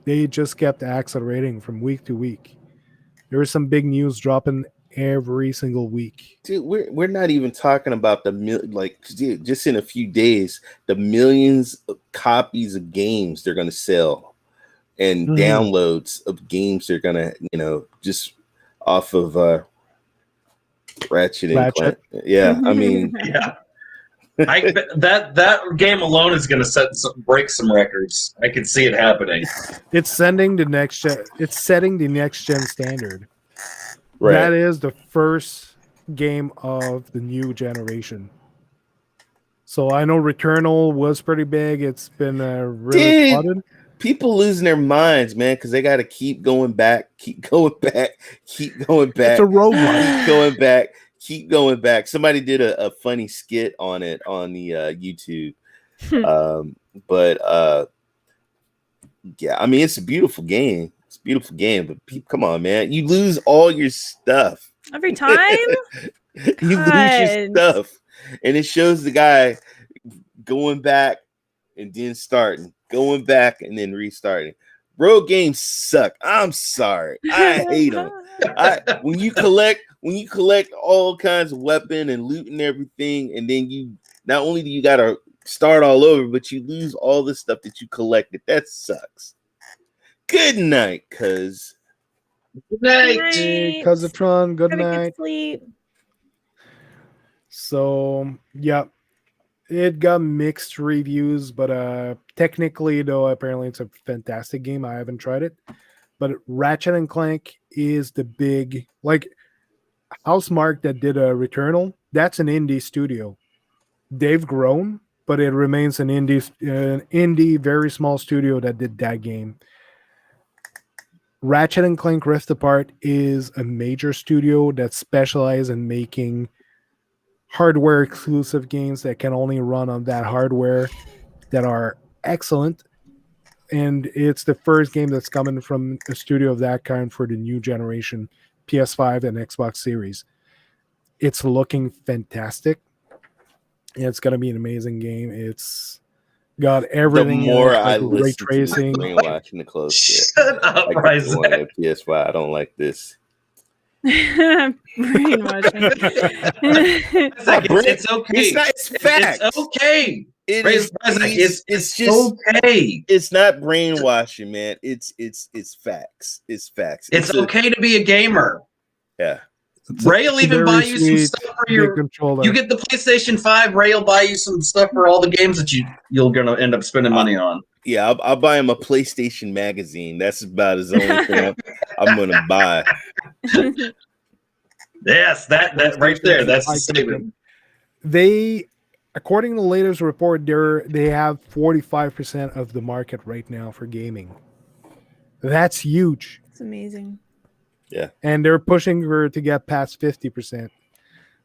they just kept accelerating from week to week. There was some big news dropping every single week. Dude, we're not even talking about just in a few days, the millions of copies of games they're going to sell and downloads of games they're going to, just off of Ratchet and Clank. Yeah, I mean, yeah. That game alone is going to break some records. I can see it happening. It's sending the next gen. It's setting the next gen standard. Right. That is the first game of the new generation. So I know Returnal was pretty big. It's been really flooded. People losing their minds, man, because they got to keep going back. It's a roguelike. Keep going back. Somebody did a funny skit on it on the YouTube. But yeah, I mean, it's a beautiful game. It's a beautiful game, but come on, man. You lose all your stuff. Every time? You lose your stuff. And it shows the guy going back and then starting, going back and then restarting. Road games suck. I'm sorry. I hate them. When you collect all kinds of weapon and loot and everything, and then you not only do you gotta start all over, but you lose all the stuff that you collected. That sucks. Good night, cuz. Good night, Atron. Good night. Good sleep. So yeah, it got mixed reviews, but technically though, apparently it's a fantastic game. I haven't tried it, but Ratchet and Clank is the big, like Housemarque that did a Returnal. That's an indie studio. They've grown, but it remains an indie, very small studio that did that game. Ratchet and Clank Rift Apart is a major studio that specializes in making hardware exclusive games that can only run on that hardware that are excellent. And it's the first game that's coming from a studio of that kind for the new generation PS5 and Xbox Series. It's looking fantastic. It's going to be an amazing game. It's got everything. The more I ray listen tracing. to this brainwashing the close Shut up, I Isaac. get the one on PS5. I don't like this. Brainwashing. It's okay. It's facts. It's okay. It's just okay. It's not brainwashing, man. It's facts. It's facts. It's okay to be a gamer. Yeah. Ray will even buy you some stuff for your controller. You get the PlayStation 5. Ray will buy you some stuff for all the games that you're gonna end up spending money on. Yeah, I'll buy him a PlayStation magazine. That's about as only thing I'm gonna buy. Yes, that right there. That's the statement. They, according to the latest report, they have 45% of the market right now for gaming. That's huge. It's amazing. Yeah, and they're pushing her to get past 50%.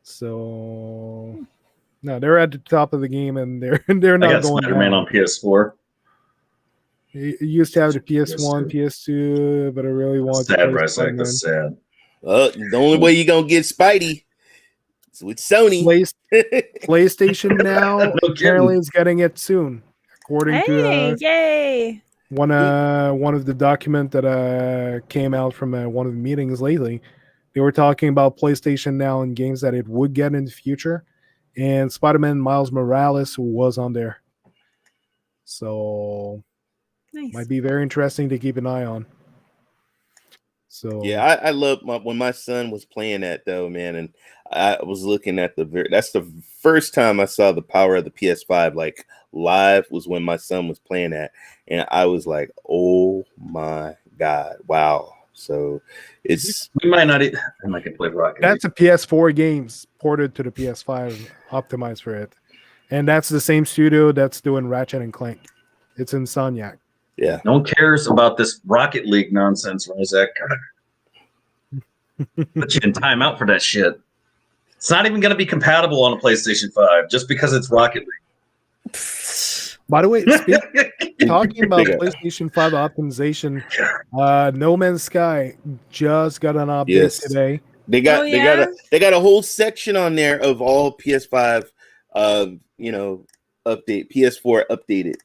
So, no, they're at the top of the game, and they're not I got going Spider-Man on PS4. You used to have the PS1, PS2, but I really want sad, to play Spider-Man. That's sad. The only way you're gonna get Spidey is with Sony. PlayStation Now apparently is getting it soon, according to yay! One of the document that came out from one of the meetings lately. They were talking about PlayStation Now and games that it would get in the future, and Spider-Man Miles Morales was on there. So nice. Might be very interesting to keep an eye on. So yeah, I love when my son was playing that though, man, and I was looking at that's the first time I saw the power of the PS5 like live was when my son was playing that, and I was like, oh my god, wow. So we might not. I'm not gonna play Rocket. That's a PS4 games ported to the PS5, optimized for it, and that's the same studio that's doing Ratchet and Clank. It's Insomniac. Yeah. No one cares about this Rocket League nonsense, Isaac. Put you in timeout for that shit. It's not even going to be compatible on a PlayStation 5 just because it's Rocket League. By the way, talking about PlayStation 5 optimization, No Man's Sky just got an update today. They got a whole section on there of all PS5 update, PS4 updated.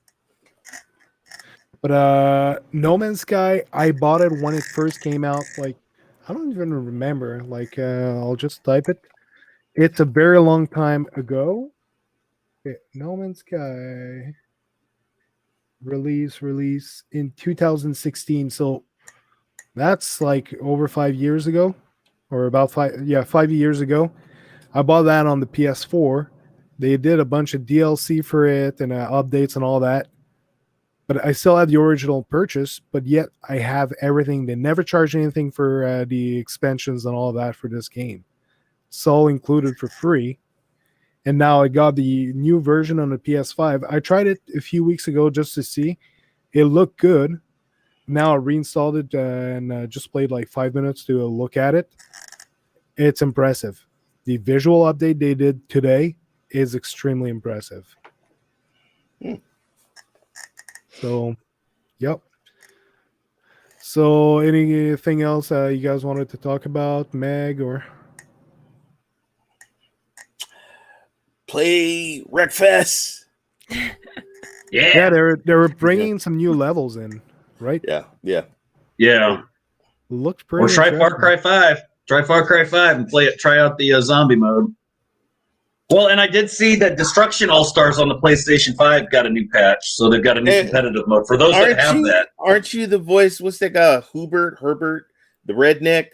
But No Man's Sky, I bought it when it first came out. Like, I don't even remember. Like, I'll just type it. It's a very long time ago. Okay, No Man's Sky release in 2016. So that's like over 5 years ago, or about 5 years ago. I bought that on the PS4. They did a bunch of DLC for it and updates and all that. But I still have the original purchase, but yet I have everything. They never charged anything for the expansions and all that for this game. It's all included for free. And now I got the new version on the PS5. I tried it a few weeks ago just to see. It looked good. Now I reinstalled it and just played like 5 minutes to look at it. It's impressive. The visual update they did today is extremely impressive. So, yep. So, anything else you guys wanted to talk about, Meg, or play Wreckfest? Yeah, they were bringing some new levels in, right? Yeah. Looked pretty. Or try Far Cry 5. Try Far Cry 5 and play it. Try out the zombie mode. Well, and I did see that Destruction All-Stars on the PlayStation 5 got a new patch, so they've got a new competitive mode for those that have that. Aren't you the voice? What's that guy? Herbert, the redneck,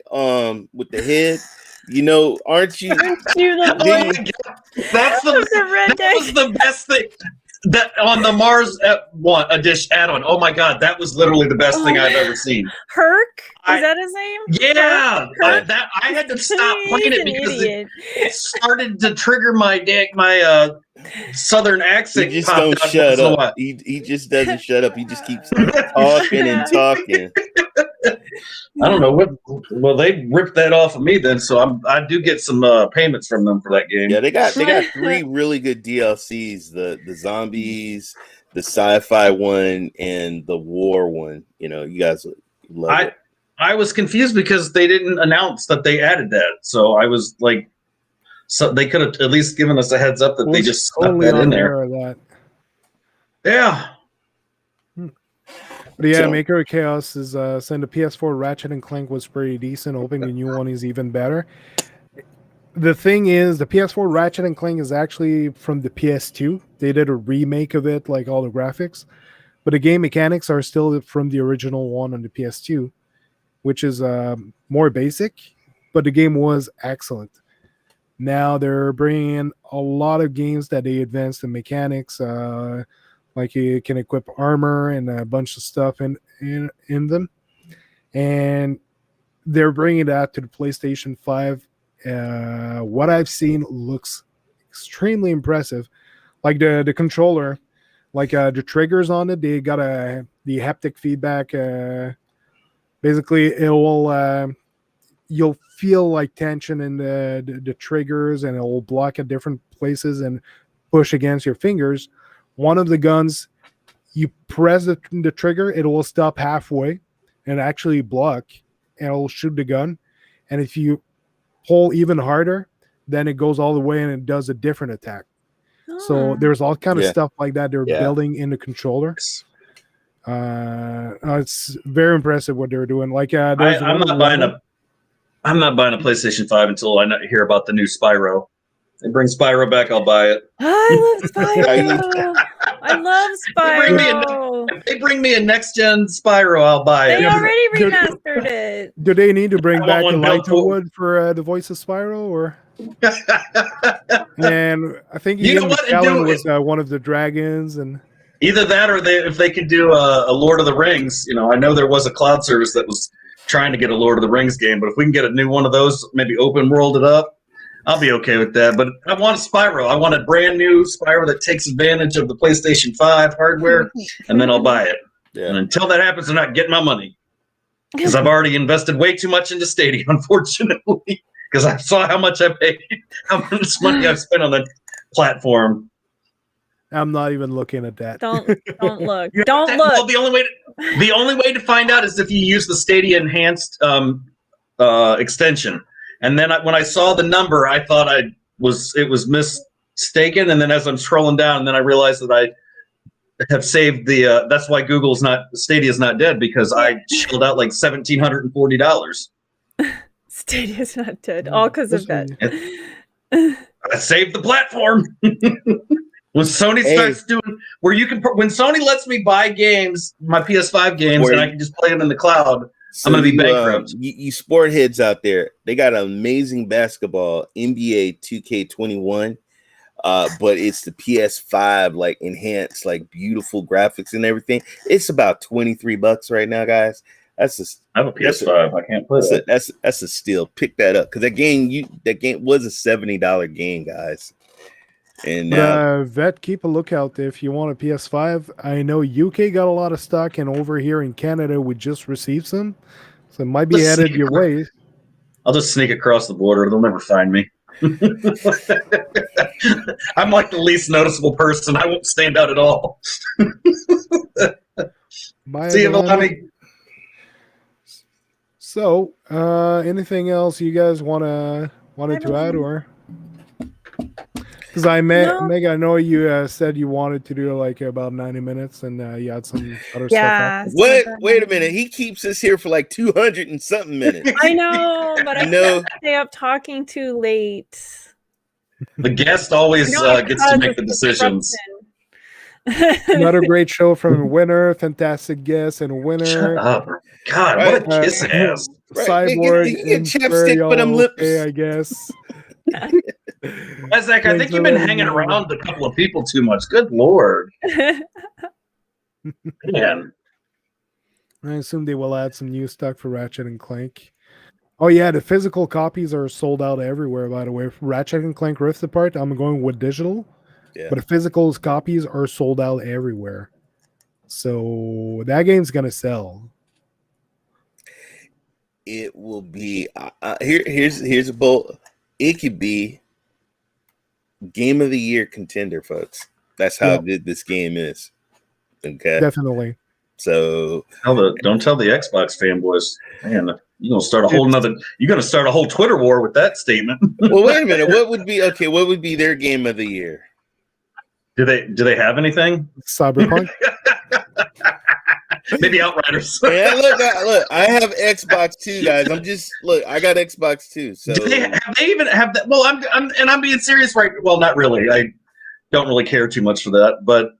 with the head. Aren't you? Aren't you the voice? That was the best thing. That on the Mars add-on. Oh my god, that was literally the best thing I've ever seen. Herc? Is that his name? Yeah, I had to stop playing it because it started to trigger my southern accent. He just don't shut up. He just doesn't shut up. He just keeps talking and talking. I don't know what. Well, they ripped that off of me then, so I do get some payments from them for that game. Yeah, they got 3 really good DLCs: the zombies, the sci-fi one, and the war one. You know, you guys love it. I was confused because they didn't announce that they added that, so I was like, so they could have at least given us a heads up that they just stuck that in there. That. Yeah. But yeah, Maker of Chaos is saying the PS4 Ratchet and Clank was pretty decent, hoping the new one is even better. The thing is, the PS4 Ratchet and Clank is actually from the PS2. They did a remake of it, like all the graphics. But the game mechanics are still from the original one on the PS2, which is more basic, but the game was excellent. Now they're bringing in a lot of games that they advanced the mechanics, like you can equip armor and a bunch of stuff in them. And they're bringing that to the PlayStation 5. What I've seen looks extremely impressive. Like the controller, like the triggers on it, they got the haptic feedback. Basically, it will you'll feel like tension in the triggers, and it will block at different places and push against your fingers. One of the guns, you press the trigger, it will stop halfway and actually block, and it will shoot the gun. And if you pull even harder, then it goes all the way and it does a different attack. So there's all kind of stuff like that they're building in the controller. It's very impressive what they're doing. Like I'm not buying a PlayStation 5 until I hear about the new Spyro. They bring Spyro back, I'll buy it. I love Spyro. I love Spyro. If they bring me a next-gen Spyro, I'll buy it. They already remastered it. Do they need to bring back Elijah Wood for the voice of Spyro? Or? And I think Ian McKellen was one of the dragons. And either that, or if they could do a Lord of the Rings. You know, I know there was a cloud service that was trying to get a Lord of the Rings game, but if we can get a new one of those, maybe open world it up, I'll be okay with that. But I want a Spyro. I want a brand new Spyro that takes advantage of the PlayStation 5 hardware, and then I'll buy it. Yeah. And until that happens, I'm not getting my money, because I've already invested way too much into Stadia, unfortunately, because I saw how much I paid, how much money I've spent on the platform. I'm not even looking at that. Don't look. Don't look. Well, the only way to find out is if you use the Stadia Enhanced extension. And then when I saw the number, I thought it was mistaken. And then as I'm scrolling down, then I realized that I have saved the. That's why Stadia's not dead, because I shelled out like $1,740. Stadia's not dead, all because of that. I saved the platform. When Sony starts doing when Sony lets me buy games, my PS5 games, and I can just play them in the cloud. So I'm going to be bankrupt. You sport heads out there, they got an amazing basketball, NBA 2K21, but it's the PS5, like enhanced, like beautiful graphics and everything. It's about $23 right now, guys. I have a PS5. I can't play that. That's a steal. Pick that up, because that game was a $70 game, guys. And Vet, keep a lookout if you want a PS5. I know UK got a lot of stock, and over here in Canada we just received some, so it might be headed your way. I'll just sneak across the border. They'll never find me. I'm like the least noticeable person. I won't stand out at all. See you, Lonnie. So, anything else you guys wanted to add, or? Because Meg, I know you said you wanted to do like about 90 minutes, and you had some other stuff. What? Wait a minute. He keeps us here for like 200 and something minutes. I know, but I can't stay up talking too late. The guest always gets to make the decisions. Another great show from a winner, fantastic guest and a winner. Shut up. God, what a kiss ass. Cyborg and chapstick for them lips. Okay, I guess. Isaac, I think you've been hanging around a couple of people too much. Good Lord. Man. I assume they will add some new stuff for Ratchet and Clank. Oh yeah, the physical copies are sold out everywhere, by the way. Ratchet and Clank Rift Apart, I'm going with digital. Yeah. But the physical copies are sold out everywhere. So that game's going to sell. it will be here's a bold. It could be game of the year contender, folks. That's how good this game is. Okay, definitely. So don't tell the Xbox fanboys, man. You're gonna start a whole Twitter war with that statement. Well, wait a minute. What would be their game of the year? Do they have anything? Cyberpunk. Maybe Outriders. Yeah, look, I have Xbox too, guys. I got Xbox too. So have they even have that? Well, I'm being serious, right? Well, not really. I don't really care too much for that, but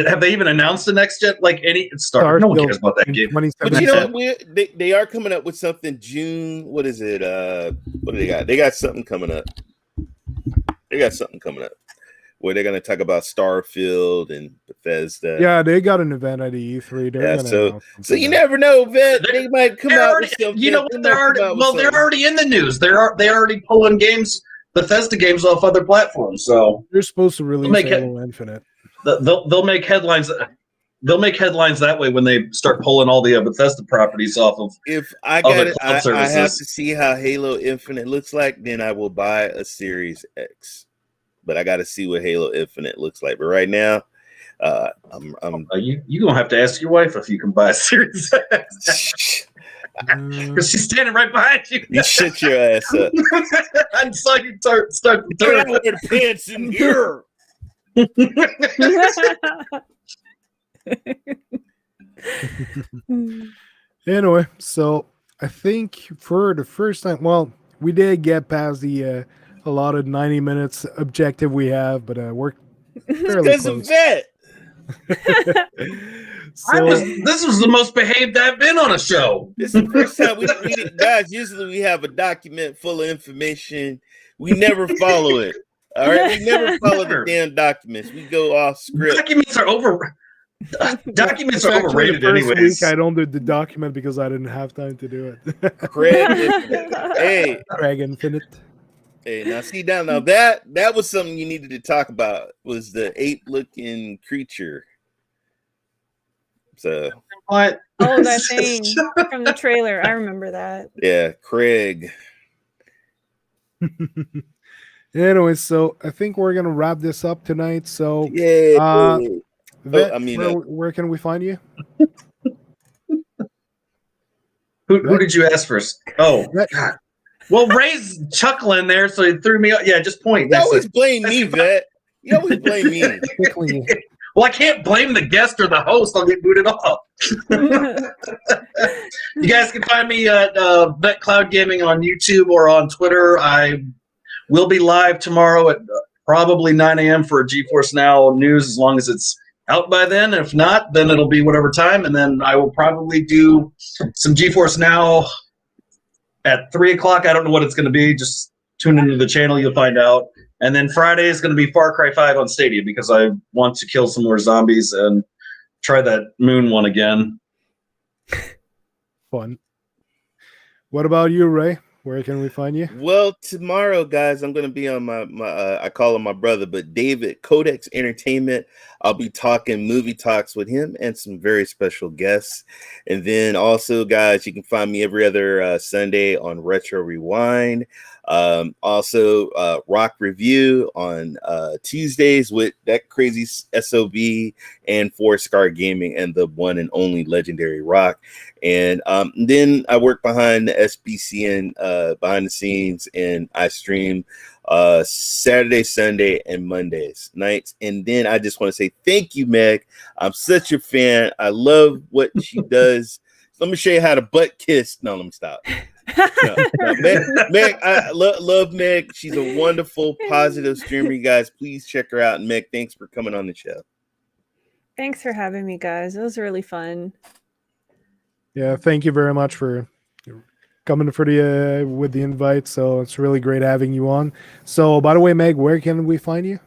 have they even announced the next gen? Like any Star? No one cares about that game. But you know what? They are coming up with something June. What is it? What do they got? They got something coming up. Where they're going to talk about Starfield and Bethesda. Yeah, they got an event at E3. So you never know, Vet. They might come out with something. You know what? They're already in the news. They're already pulling games, Bethesda games, off other platforms. So they're supposed to release Halo Infinite. They'll make headlines. They'll make headlines that way when they start pulling all the Bethesda properties off of. If I got it, I have to see how Halo Infinite looks like. Then I will buy a Series X. But I got to see what Halo Infinite looks like. But right now, I'm you gonna have to ask your wife if you can buy a Series X because she's standing right behind you. You shut your ass up. I saw you start the turn with your pants in here. Anyway, so I think for the first time, well, we did get past the allotted 90 minutes objective we have, but we're fairly close. Vet. This was the most behaved I've been on a show. This is the first time we guys. Usually we have a document full of information. We never follow it. All right, we never follow the damn documents. We go off script. Documents are overrated anyways. Week I don't do the document because I didn't have time to do it. Craig Infinite. Hey, now see down now that was something you needed to talk about, was the ape-looking creature. So what? Oh, that thing from the trailer. I remember that. Yeah, Craig. Anyway, so I think we're gonna wrap this up tonight. So yeah, Vet, where can we find you? Who did you ask first? Oh, God. Well, Ray's chuckling there, so he threw me up. Yeah, just point. You always blame me, Vet. You always blame me. Well, I can't blame the guest or the host. I'll get booted off. You guys can find me at Vet Cloud Gaming on YouTube or on Twitter. I will be live tomorrow at probably 9 a.m. for a GeForce Now news, as long as it's out by then. If not, then it'll be whatever time, and then I will probably do some GeForce Now at 3 o'clock. I don't know what it's going to be. Just tune into the channel. You'll find out. And then Friday is going to be Far Cry 5 on Stadia because I want to kill some more zombies and try that moon one again. Fun. What about you, Ray? Where can we find you? Well, tomorrow, guys, I'm going to be on my I call him my brother, but David, Codex Entertainment. I'll be talking movie talks with him and some very special guests. And then also, guys, you can find me every other Sunday on Retro Rewind. Also, Rock Review on Tuesdays with that crazy SOB and Four Scar Gaming and the one and only legendary Rock. And then I work behind the SBCN behind the scenes, and I stream Saturday, Sunday, and Mondays nights. And then I just want to say thank you, Meg. I'm such a fan. I love what she does. So let me show you how to butt kiss. No, let me stop. No, Meg, I love Meg. She's a wonderful, positive streamer. You guys, please check her out. And Meg, thanks for coming on the show. Thanks for having me, guys. It was really fun. Yeah, thank you very much for coming for the with the invite. So it's really great having you on. So, by the way, Meg, where can we find you?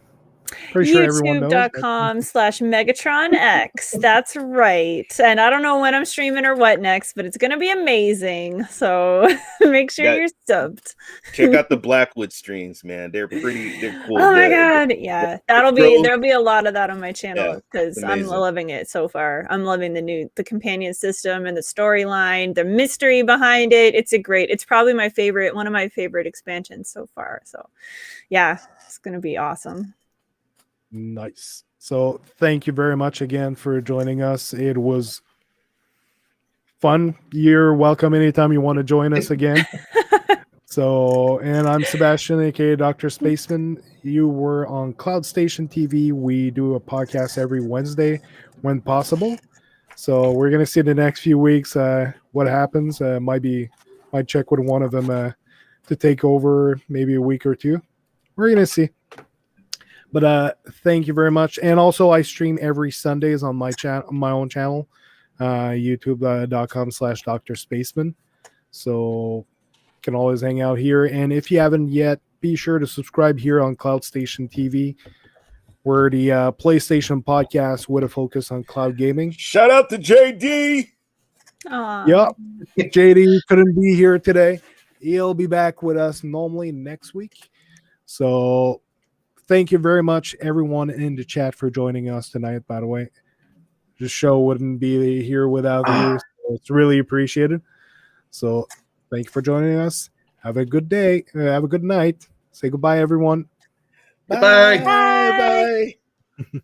Pretty sure everyone knows. YouTube.com/MegatronX. That's right. And I don't know when I'm streaming or what next, but it's gonna be amazing. So make sure you're subbed. Check out the Blackwood streams, man. They're cool. Oh my god, yeah. There'll be a lot of that on my channel because I'm loving it so far. I'm loving the companion system and the storyline, the mystery behind it. It's probably one of my favorite expansions so far. So yeah, it's gonna be awesome. Nice. So thank you very much again for joining us. It was fun. You're welcome anytime you want to join us again. So, and I'm Sebastian, aka DrSpaceman. You were on CloudStationTV. We do a podcast every Wednesday when possible. So we're gonna see the next few weeks what happens. Might check with one of them to take over maybe a week or two. We're gonna see. But thank you very much. And also I stream every Sundays on my own channel, youtube.com/DrSpaceman. So you can always hang out here. And if you haven't yet, be sure to subscribe here on Cloudstation TV. We're the PlayStation podcast with a focus on cloud gaming. Shout out to JD. Yep. JD couldn't be here today. He'll be back with us normally next week. So thank you very much, everyone in the chat, for joining us tonight, by the way. The show wouldn't be here without you. So it's really appreciated. So thank you for joining us. Have a good day. Have a good night. Say goodbye, everyone. Bye. Bye. Bye.